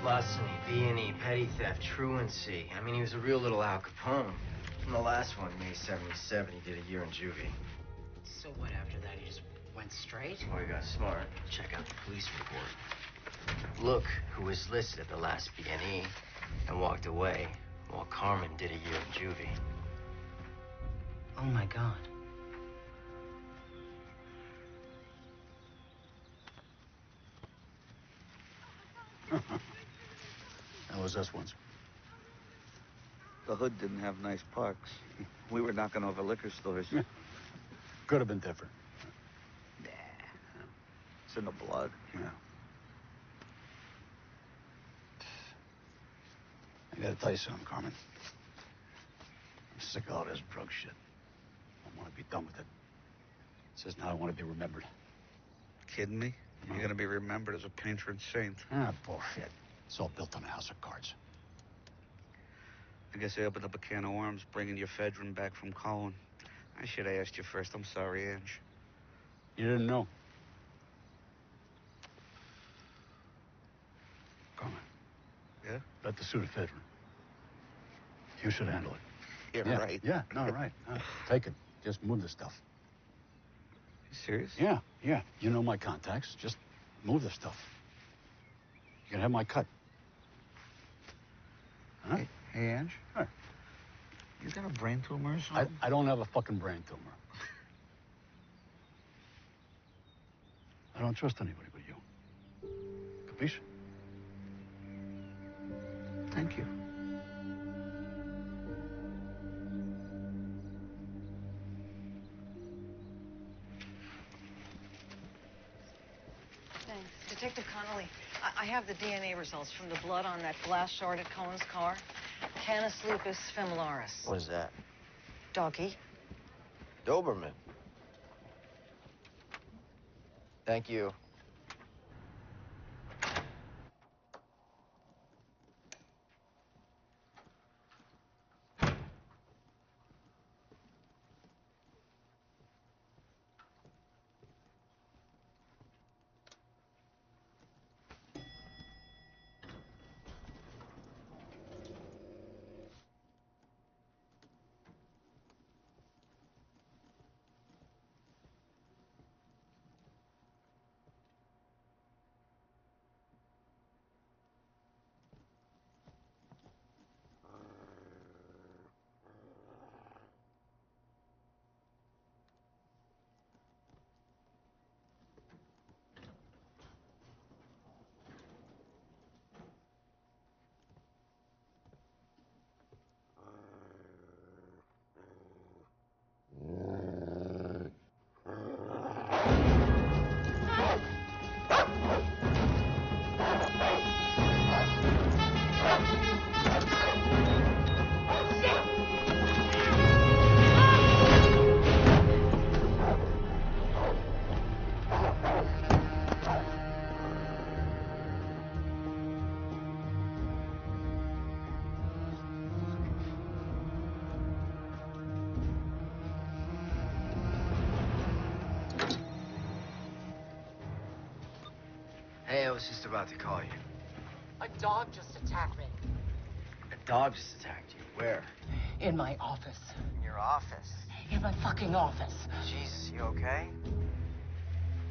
Larceny, B&E, petty theft, truancy. I mean, he was a real little Al Capone. From the last one, May 77, he did a year in juvie. So what after that? He just went straight? Oh, he got smart. Check out the police report. Look who was listed at the last B&E and walked away while Carmen did a year in juvie. Oh my God. That was us once. The hood didn't have nice parks. We were knocking over liquor stores. Could have been different. It's in the blood. Yeah. I gotta tell you something, Carmen. I'm sick of all this drug shit. I want to be done with it. It says now I want to be remembered. Kidding me? You're gonna be remembered as a patron saint. Ah, bullshit. It's all built on a house of cards. I guess I opened up a can of worms bringing your ephedrine back from Colin. I should have asked you first. I'm sorry, Ange. You didn't know. Carmen. Yeah? Let the Sudafedrin. You should handle it. Yeah, right. Yeah, no, right. No, take it. Just move the stuff. You serious? Yeah. You know my contacts. Just move the stuff. You can have my cut. Huh? Hey, Ange? Huh. You got a brain tumor or something? I don't have a fucking brain tumor. I don't trust anybody but you. Capiche? Thank you. Thanks. Detective Connolly, I have the DNA results from the blood on that glass shard at Cohen's car. Canis lupus familiaris. What is that? Doggy. Doberman. Thank you. I was just about to call you. A dog just attacked me. A dog just attacked you. Where? In my office. In your office. In my fucking office. Jesus, you okay?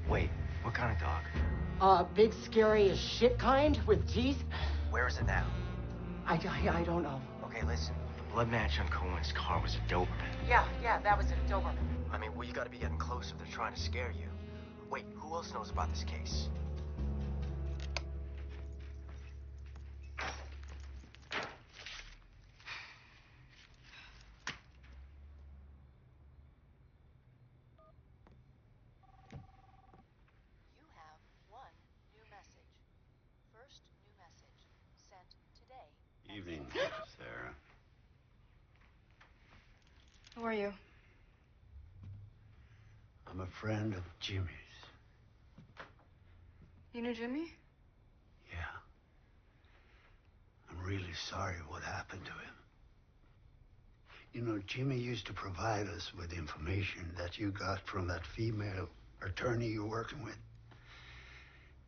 Wait, what kind of dog? Big, scary as shit kind with teeth. Where is it now? I don't know. Okay, listen. The blood match on Cohen's car was a Doberman. Yeah, that was a Doberman. I mean, well, you gotta be getting close if they're trying to scare you. Wait, who else knows about this case? You have one new message. First new message sent today. Evening, Sarah. Who are you? I'm a friend of Jimmy's. You knew Jimmy? Yeah. I'm really sorry what happened to him. You know, Jimmy used to provide us with information that you got from that female attorney you're working with.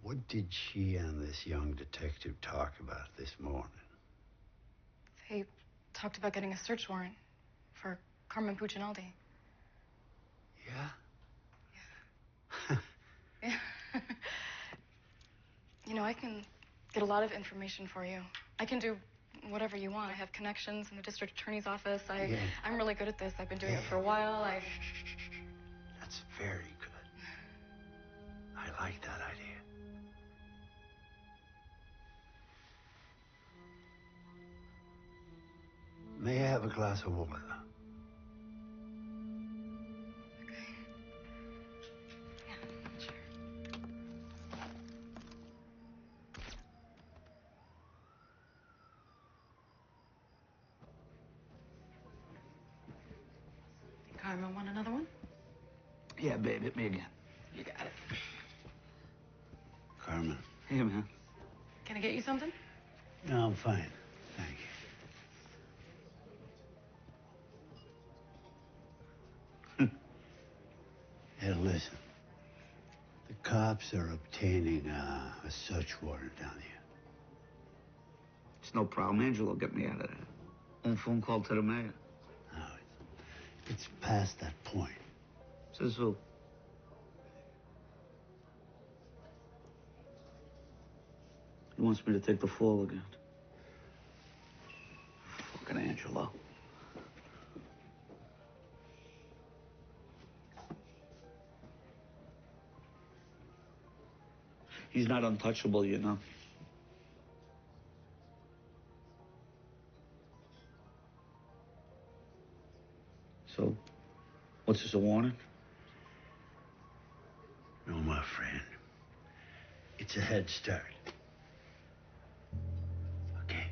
What did she and this young detective talk about this morning? They talked about getting a search warrant for Carmen Puccinaldi. Yeah? Yeah. You know, I can get a lot of information for you. I can do whatever you want. I have connections in the district attorney's office. I'm really good at this. I've been doing it for a while. That's very good. I like that idea. May I have a glass of water? Carmen, want another one? Yeah, babe, hit me again. You got it. Carmen. Hey, man. Can I get you something? No, I'm fine. Thank you. Hey, listen. The cops are obtaining a search warrant down here. It's no problem. Angelo will get me out of there. One phone call to the mayor. No, it's past that point. Says who? He wants me to take the fall again. Fucking Angelo. He's not untouchable, you know. So, what's this, a warning? No, my friend. It's a head start. Okay?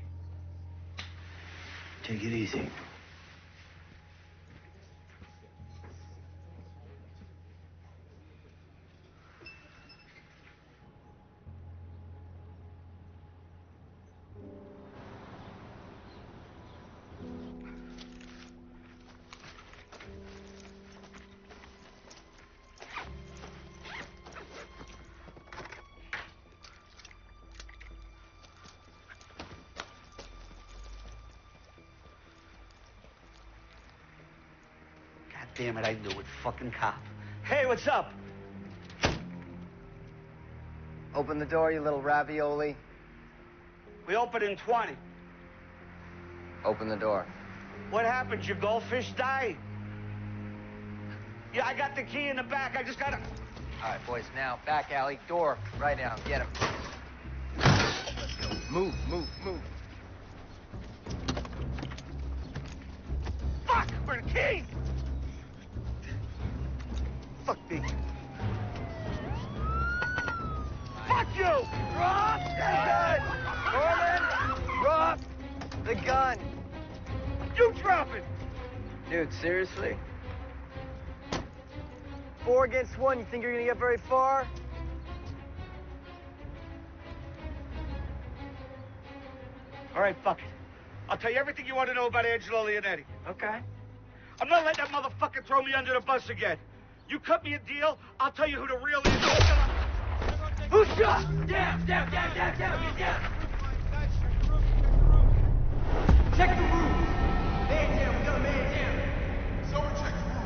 Take it easy. Damn it, I knew it. Fucking cop. Hey, what's up? Open the door, you little ravioli. We open in 20. Open the door. What happened? Your goldfish die? Yeah, I got the key in the back. I just gotta... All right, boys, now, back alley, door, right now, get him. Let's go. Move, move, move. Fuck! Where the keys? Fuck me. Fuck you! Drop the gun! Norman, drop the gun! You drop it! Dude, seriously? 4 against 1, you think you're gonna get very far? All right, fuck it. I'll tell you everything you want to know about Angelo Leonetti. Okay. I'm not letting that motherfucker throw me under the bus again. You cut me a deal, I'll tell you who the real is. Who shot? Down, down, down, down, down, get down. Check the roof. Man down, we got a man down. Someone check the roof.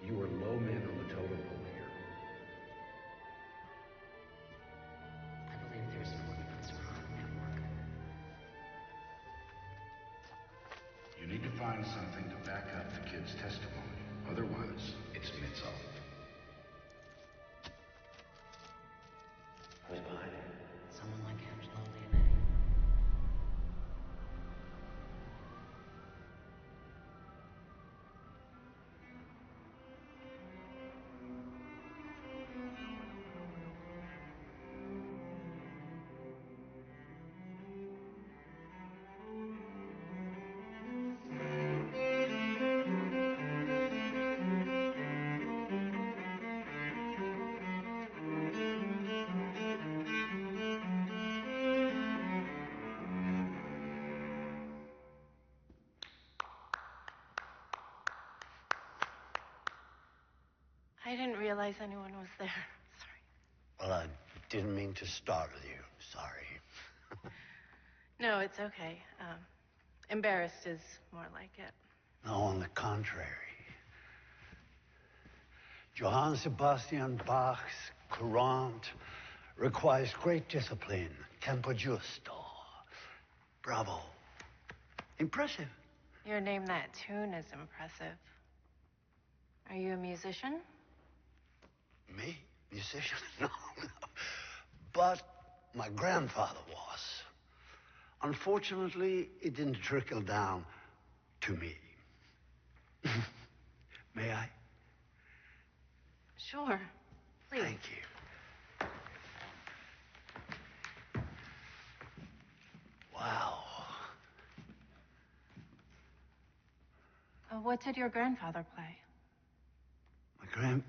You are low men on the totem pole here. I believe there's more to this crime network. You need to find something to back up the kid's testimony. Otherwise, it's mitzvah. Who's behind it? Someone like Angelo Leonetti. I didn't realize anyone was there. Well, I didn't mean to startle you. Sorry. No, it's okay. Embarrassed is more like it. No, on the contrary. Johann Sebastian Bach's Courant requires great discipline, tempo giusto. Bravo. Impressive. Your name that tune is impressive. Are you a musician? Me? Musician? No, no. But my grandfather was. Unfortunately, it didn't trickle down to me. May I? Sure. Please. Thank you. Wow. What did your grandfather play?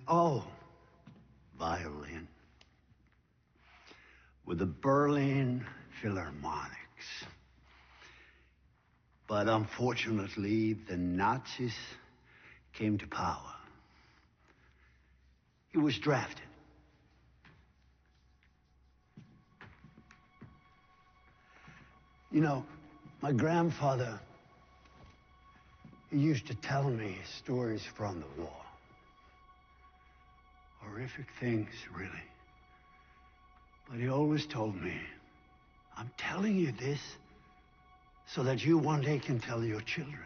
Oh, violin. With the Berlin Philharmonics. But unfortunately, the Nazis came to power. He was drafted. You know, my grandfather, he used to tell me stories from the war. Horrific things, really. But he always told me, I'm telling you this so that you one day can tell your children.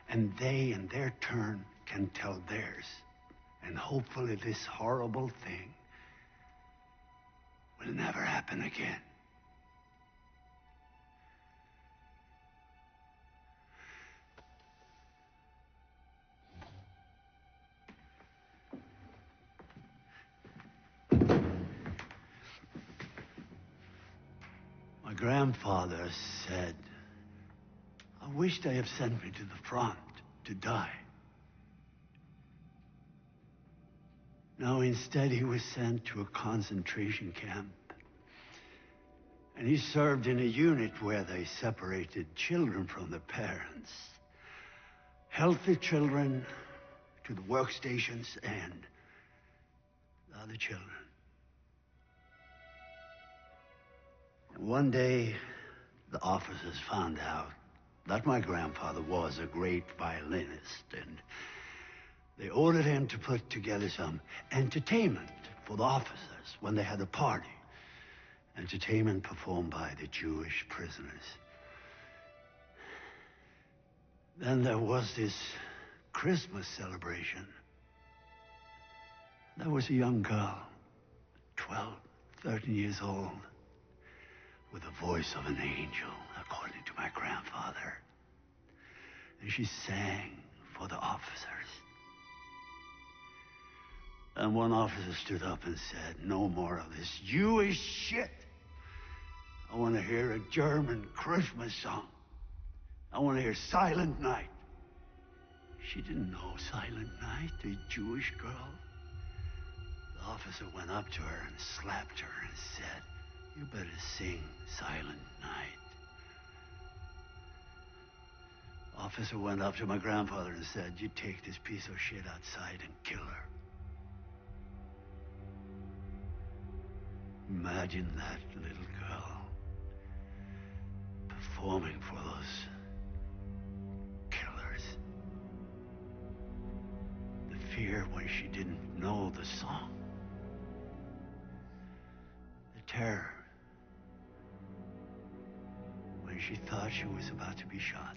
And they, in their turn, can tell theirs. And hopefully this horrible thing will never happen again. My grandfather said, I wish they had sent me to the front to die. No, instead he was sent to a concentration camp. And he served in a unit where they separated children from their parents. Healthy children to the workstations and the other children. And one day, the officers found out that my grandfather was a great violinist, and they ordered him to put together some entertainment for the officers when they had a party. Entertainment performed by the Jewish prisoners. Then there was this Christmas celebration. There was a young girl, 12, 13 years old, with the voice of an angel, according to my grandfather. And she sang for the officers. And one officer stood up and said, no more of this Jewish shit. I want to hear a German Christmas song. I want to hear Silent Night. She didn't know Silent Night, the Jewish girl. The officer went up to her and slapped her and said, "You better sing Silent Night." Officer went up to my grandfather and said, "You take this piece of shit outside and kill her." Imagine that little girl performing for those killers. The fear when she didn't know the song. The terror when she thought she was about to be shot.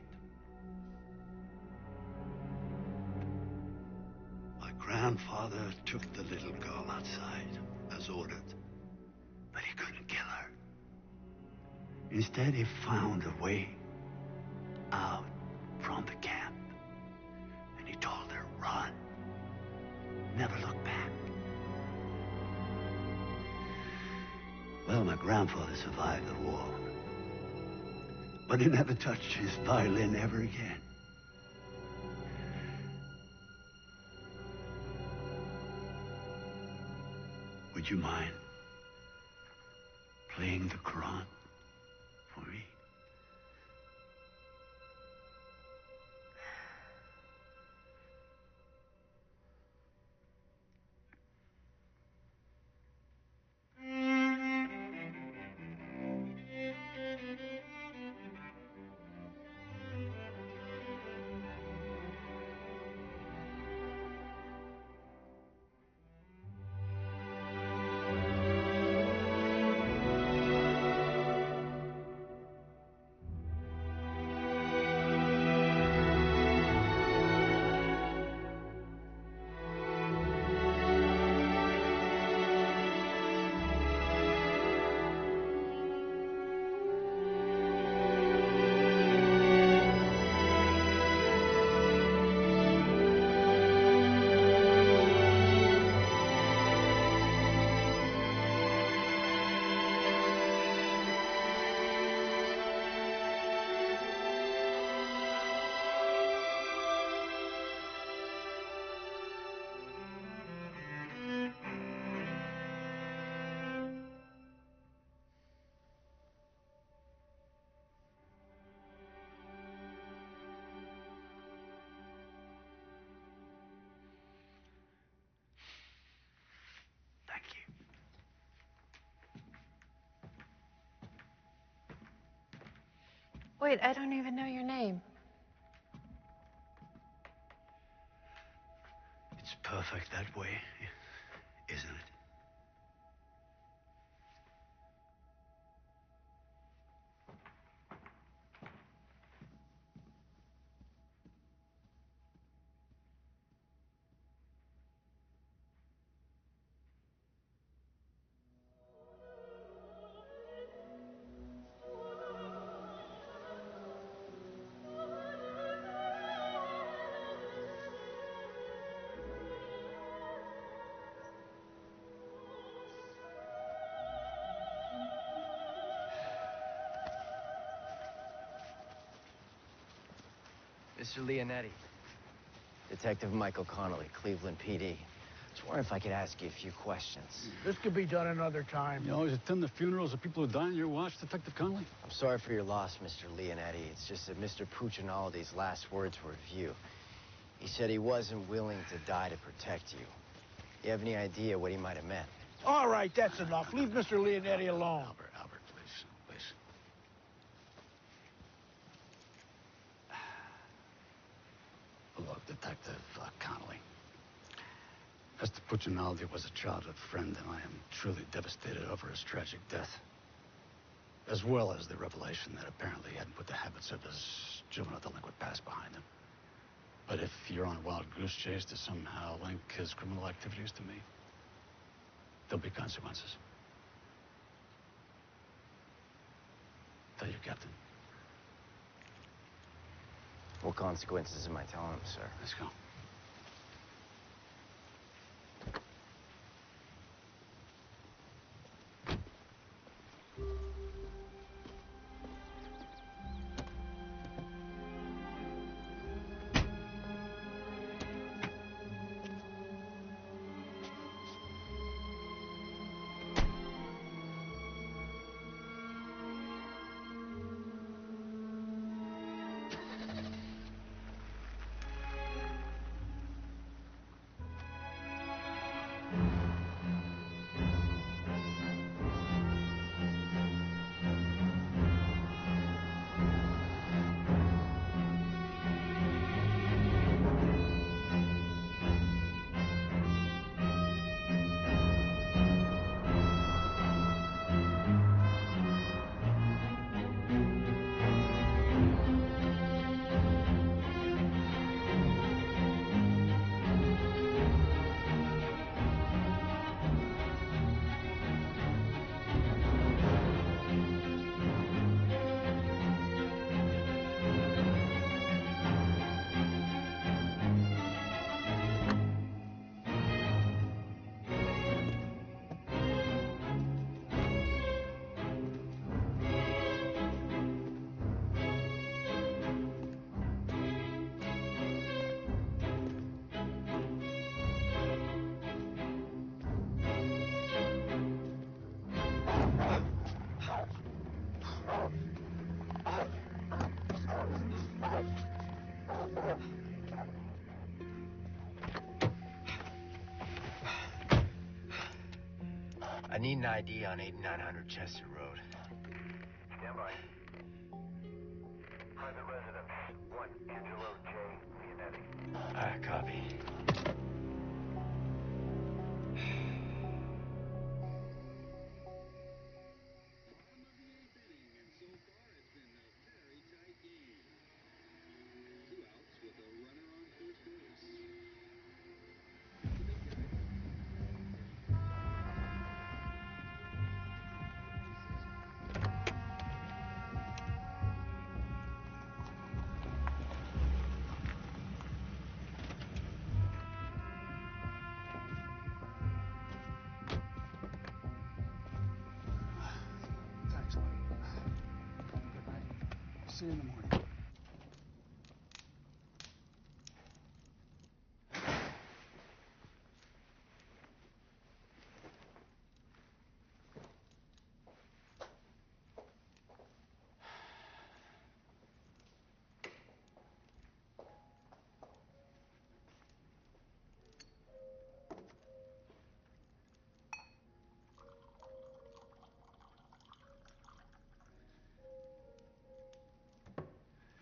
My grandfather took the little girl outside as ordered, but he couldn't kill her. Instead, he found a way out from the camp, and he told her, "Run. Never look back." Well, my grandfather survived the war, but he never touched his violin ever again. Would you mind playing the Quran for me? Wait, I don't even know your name. It's perfect that way, isn't it? Mr. Leonetti. Detective Michael Connolly, Cleveland PD. Just wondering if I could ask you a few questions. This could be done another time. You always attend the funerals of people who die on your watch, Detective Connolly? I'm sorry for your loss, Mr. Leonetti. It's just that Mr. Puccinaldi's last words were of you. He said he wasn't willing to die to protect you. You have any idea what he might have meant? All right, that's enough. Leave Mr. Leonetti alone. Albert, please. Look, Detective Connolly. Mr. Puccinaldi was a childhood friend, and I am truly devastated over his tragic death. As well as the revelation that apparently he hadn't put the habits of his juvenile delinquent past behind him. But if you're on a wild goose chase to somehow link his criminal activities to me, there'll be consequences. Tell you, Captain. What consequences am I telling him, sir? Let's go. need an ID on 8900 Chester Road. Stand by. Private residence, 1 Angelo J. Leonetti. Copy. Thanks, buddy. Good night. See you in the morning.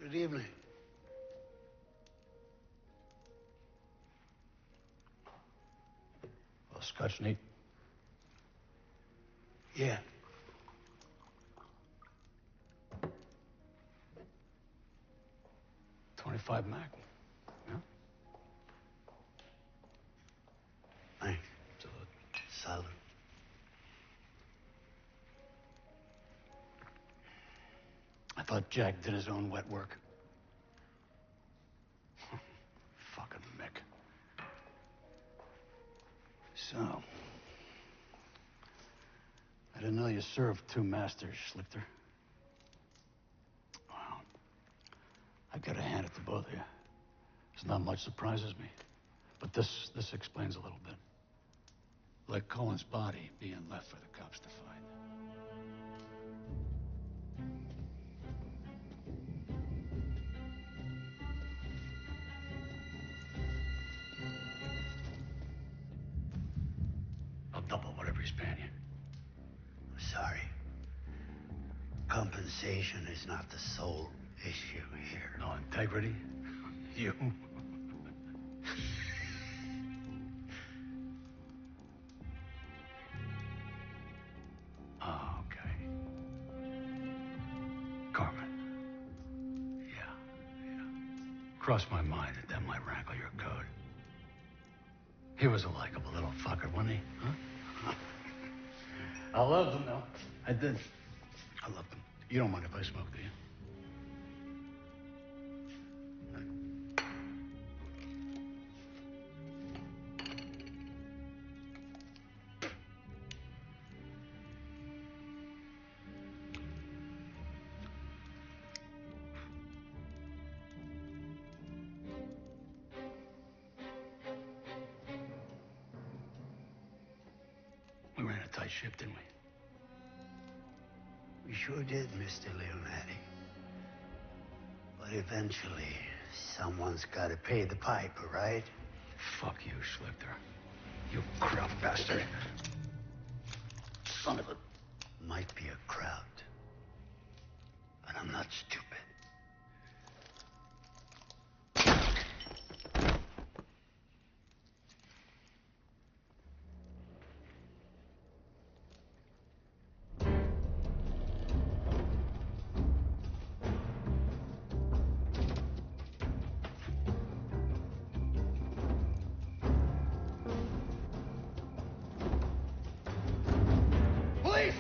Good evening. Well, Scotch neat? Yeah. .25 Mac. Yeah? Thanks. Salute. I thought Jack did his own wet work. Fucking Mick. So, I didn't know you served two masters, Schlichter. Well, I gotta hand it to both of you. There's not much surprises me. But this explains a little bit. Like Cohen's body being left for the cops to find. I'll double whatever he's paying you. Sorry. Compensation is not the sole issue here. No integrity? You? Oh, okay. Carmen. Yeah. Crossed my mind that might rankle your code. He was a likable little fucker, wasn't he? Huh? I loved him, though. I did. I loved him. You don't mind if I smoke, do you? We ran a tight ship, didn't we? We sure did, Mr. Leonetti. But eventually, someone's got to pay the piper, right? Fuck you, Schlichter. You crowd bastard. Son of a... Might be a crowd. But I'm not stupid. Police!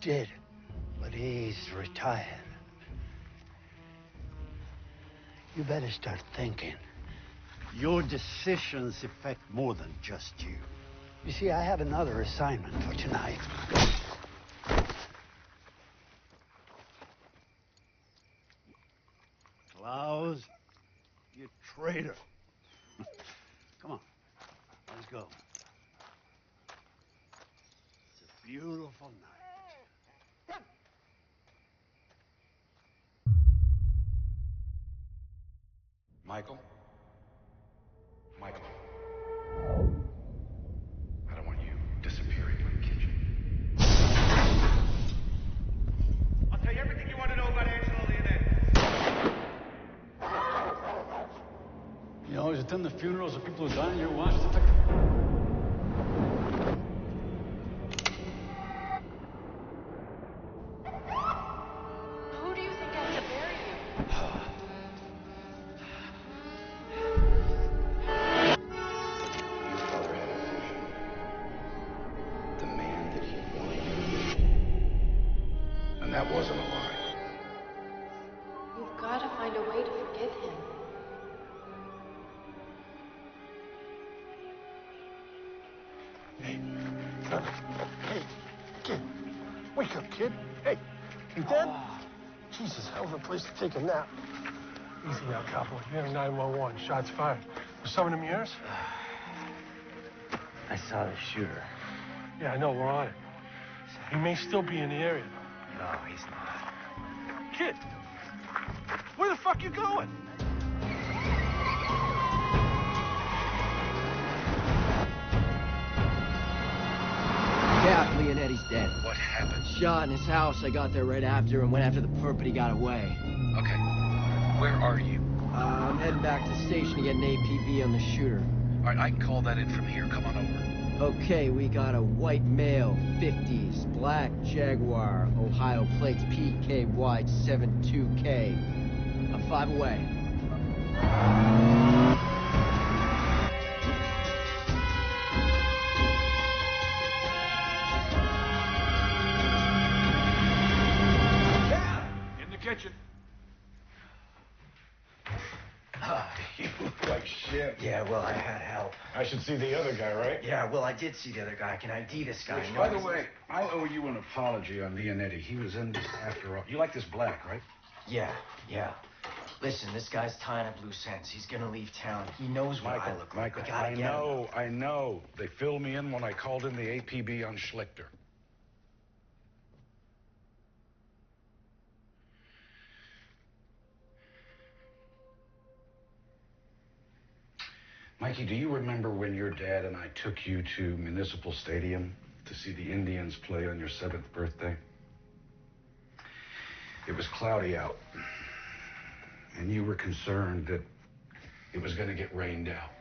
did, but he's retired. You better start thinking. Your decisions affect more than just you. You see, I have another assignment for tonight. Klaus, you traitor. Come on, let's go. It's a beautiful night. Michael? Michael. I don't want you disappearing from the kitchen. I'll tell you everything you want to know about Angelo Leonetti. You know, he's attending the funerals of people who died in your watch, Detective. Who do you think has to bury you? Your father had a vision. The man that he wanted you to be. And that wasn't a lie. You've got to find a way to forgive him. Hey, kid. Wake up, kid. Hey, you dead? Jesus, hell of a place to take a nap. Easy now, cowboy. You have 911. Shots fired. Was some of them yours? I saw the shooter. Yeah, I know. We're on it. He may still be in the area. No, he's not. Kid, where the fuck you going? Yeah, Leonetti's dead. What happened? Shot in his house. I got there right after and went after the perp, but he got away. Okay. Where are you? I'm heading back to the station to get an APB on the shooter. All right, I can call that in from here. Come on over. Okay, we got a white male, 50s, black Jaguar, Ohio plates PKY 72K. I'm 5 away. In the kitchen. You look like shit. Yeah, well, I had help. I should see the other guy, right? Yeah, well, I did see the other guy. I can ID this guy. Which, by the way, I owe you an apology on Leonetti. He was in this after all. You like this black, right? Yeah. Listen, this guy's tying up loose ends. He's gonna leave town. He knows what I look like. Michael, I gotta get him. I know. They filled me in when I called in the APB on Schlichter. Mikey, do you remember when your dad and I took you to Municipal Stadium to see the Indians play on your 7th birthday? It was cloudy out, and you were concerned that it was going to get rained out.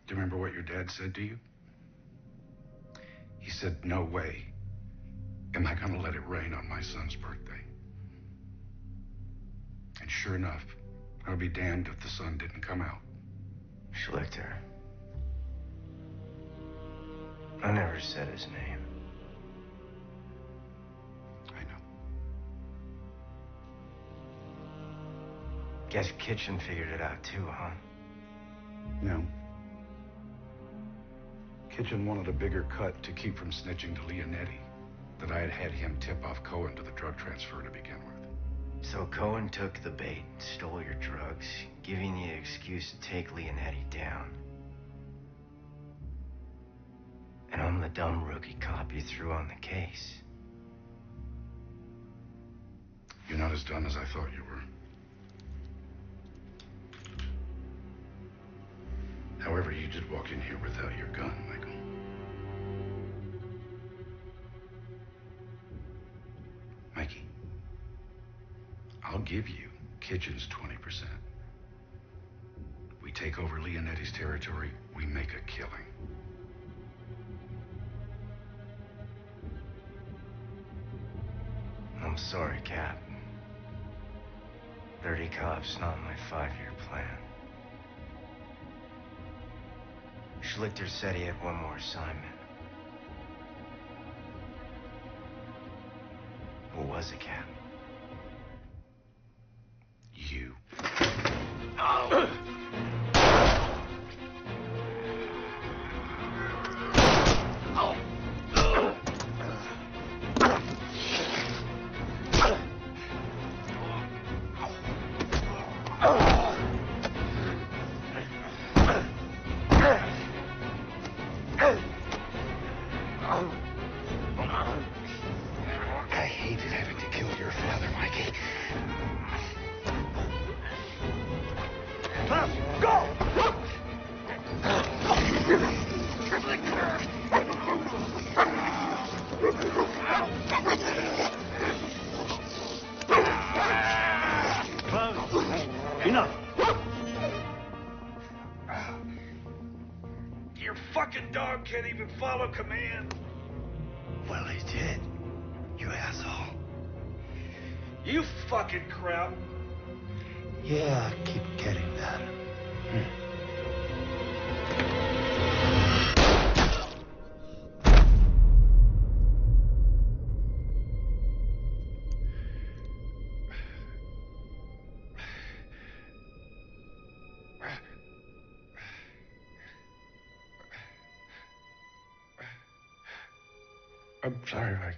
Do you remember what your dad said to you? He said, "No way am I going to let it rain on my son's birthday." And sure enough, I'll be damned if the sun didn't come out. Schlichter. I never said his name. I know. Guess Kitchen figured it out too, huh? No. Kitchen wanted a bigger cut to keep from snitching to Leonetti, that I had had him tip off Cohen to the drug transfer to begin with. So Cohen took the bait, stole your drugs, giving you the excuse to take Leonetti down. And I'm the dumb rookie cop you threw on the case. You're not as dumb as I thought you were. However, you did walk in here without your gun, Michael. Mikey, I'll give you Kitchen's 20%. We take over Leonetti's territory, we make a killing. I'm sorry, Cap. 30 cops, not my 5-year plan. Schlichter said he had one more assignment. was again. You. Oh. I hated having to kill your father, Mikey. Go! Enough. Your fucking dog can't even follow command. Well, he did. You asshole. You fucking crap. Yeah, I keep getting that. I'm sorry, Mikey.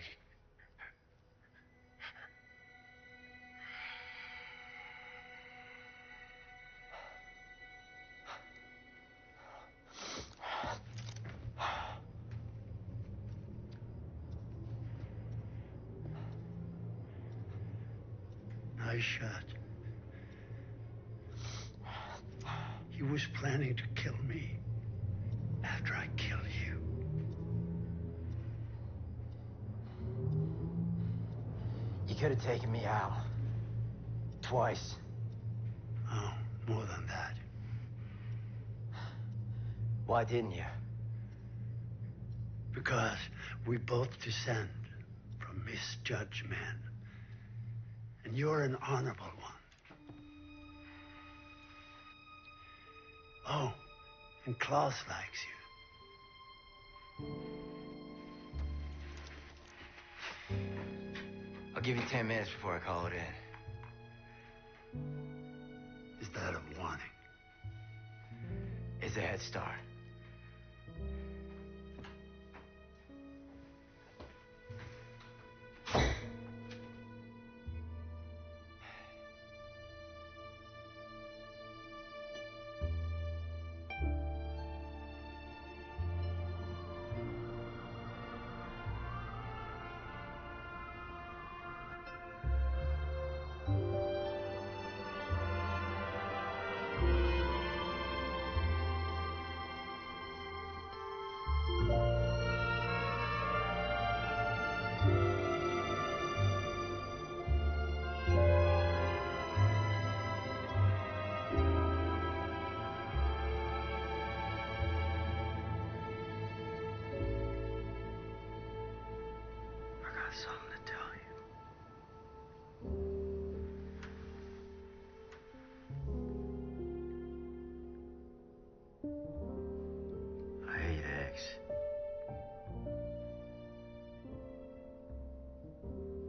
Nice shot. He was planning to kill me after I killed you. You could have taken me out. Twice. Oh, more than that. Why didn't you? Because we both descend from misjudged men. And you're an honorable one. Oh, and Klaus likes you. I'll give you 10 minutes before I call it in. Is that a warning? It's a head start. Something to tell you. I hate eggs.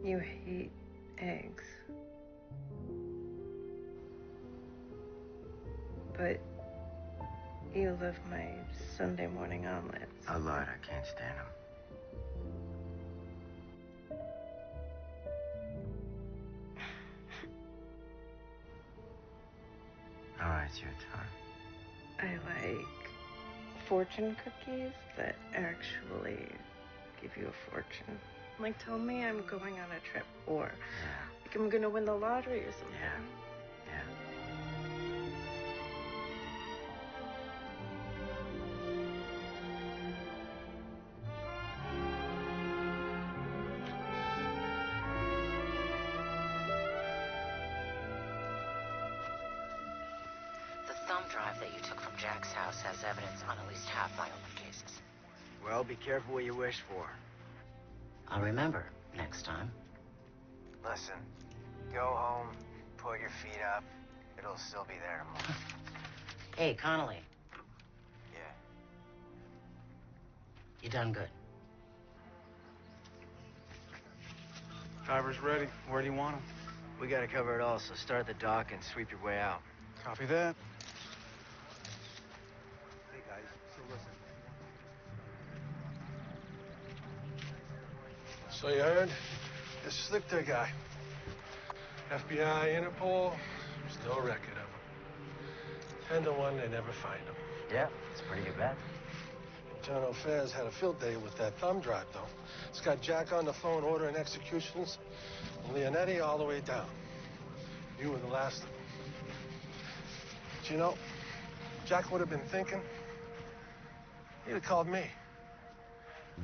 You hate eggs. But you love my Sunday morning omelets. I lied. I can't stand them. All right, it's your turn. I like fortune cookies that actually give you a fortune. Like, tell me I'm going on a trip, or like I'm gonna win the lottery or something. Yeah. The thumb drive that you took from Jack's house has evidence on at least half my open cases. Well, be careful what you wish for. I'll remember next time. Listen, go home, put your feet up. It'll still be there tomorrow. Hey, Connolly. Yeah. You done good. Driver's ready. Where do you want him? We gotta cover it all, so start at the dock and sweep your way out. Copy that. Hey, guys, so listen. So you heard? This Slichter guy. FBI, Interpol, there's no record of him. 10 to 1, they never find him. Yeah, it's pretty good bet. Internal Affairs had a field day with that thumb drive, though. It's got Jack on the phone ordering executions, and Leonetti all the way down. You were the last of them. But you know, Jack would have been thinking, he'd have called me.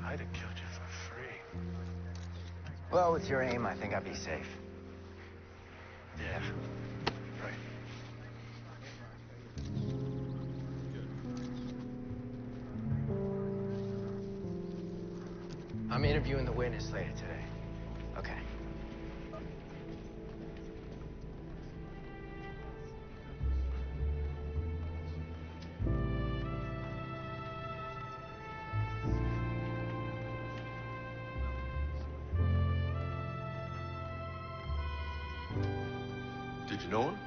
I'd have killed you for free. Well, with your aim, I think I'd be safe. Yeah. Right. I'm interviewing the witness later today. Okay. Did you know him?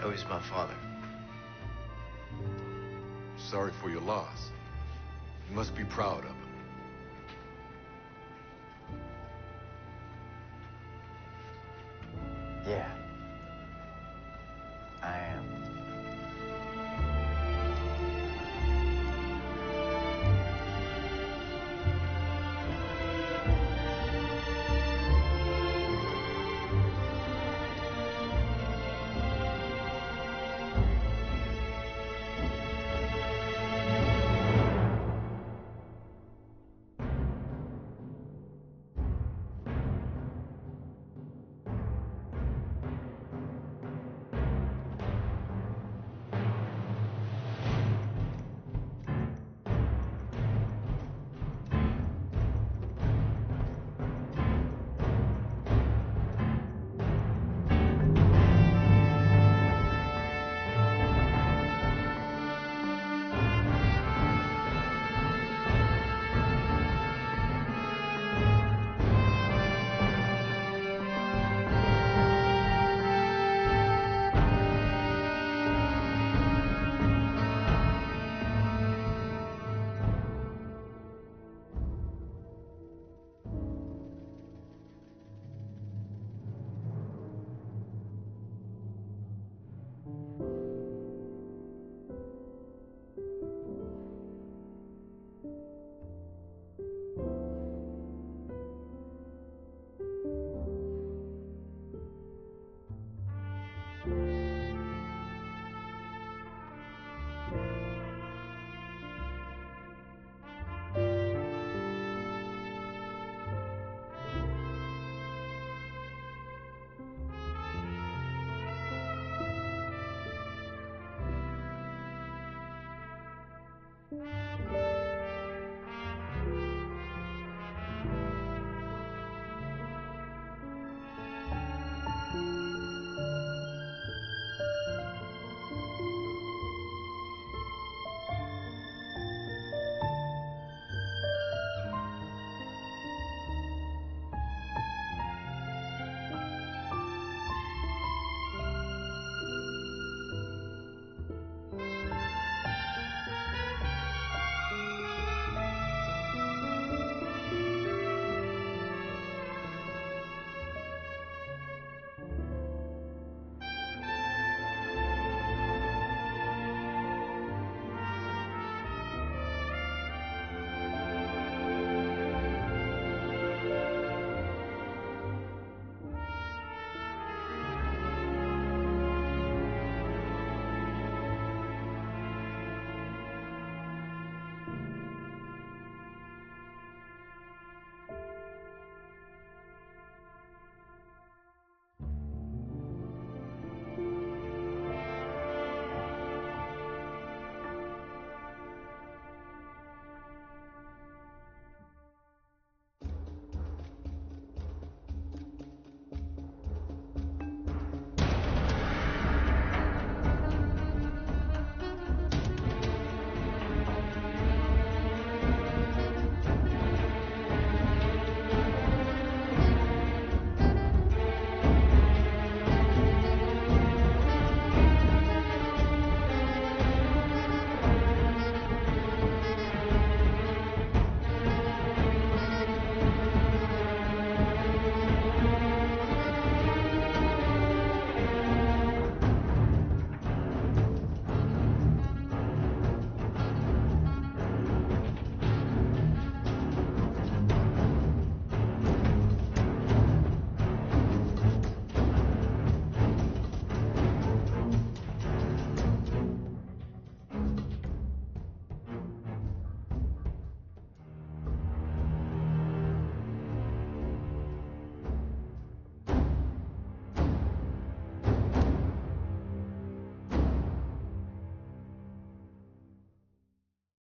Oh, he's my father. Sorry for your loss. You must be proud of him. Yeah.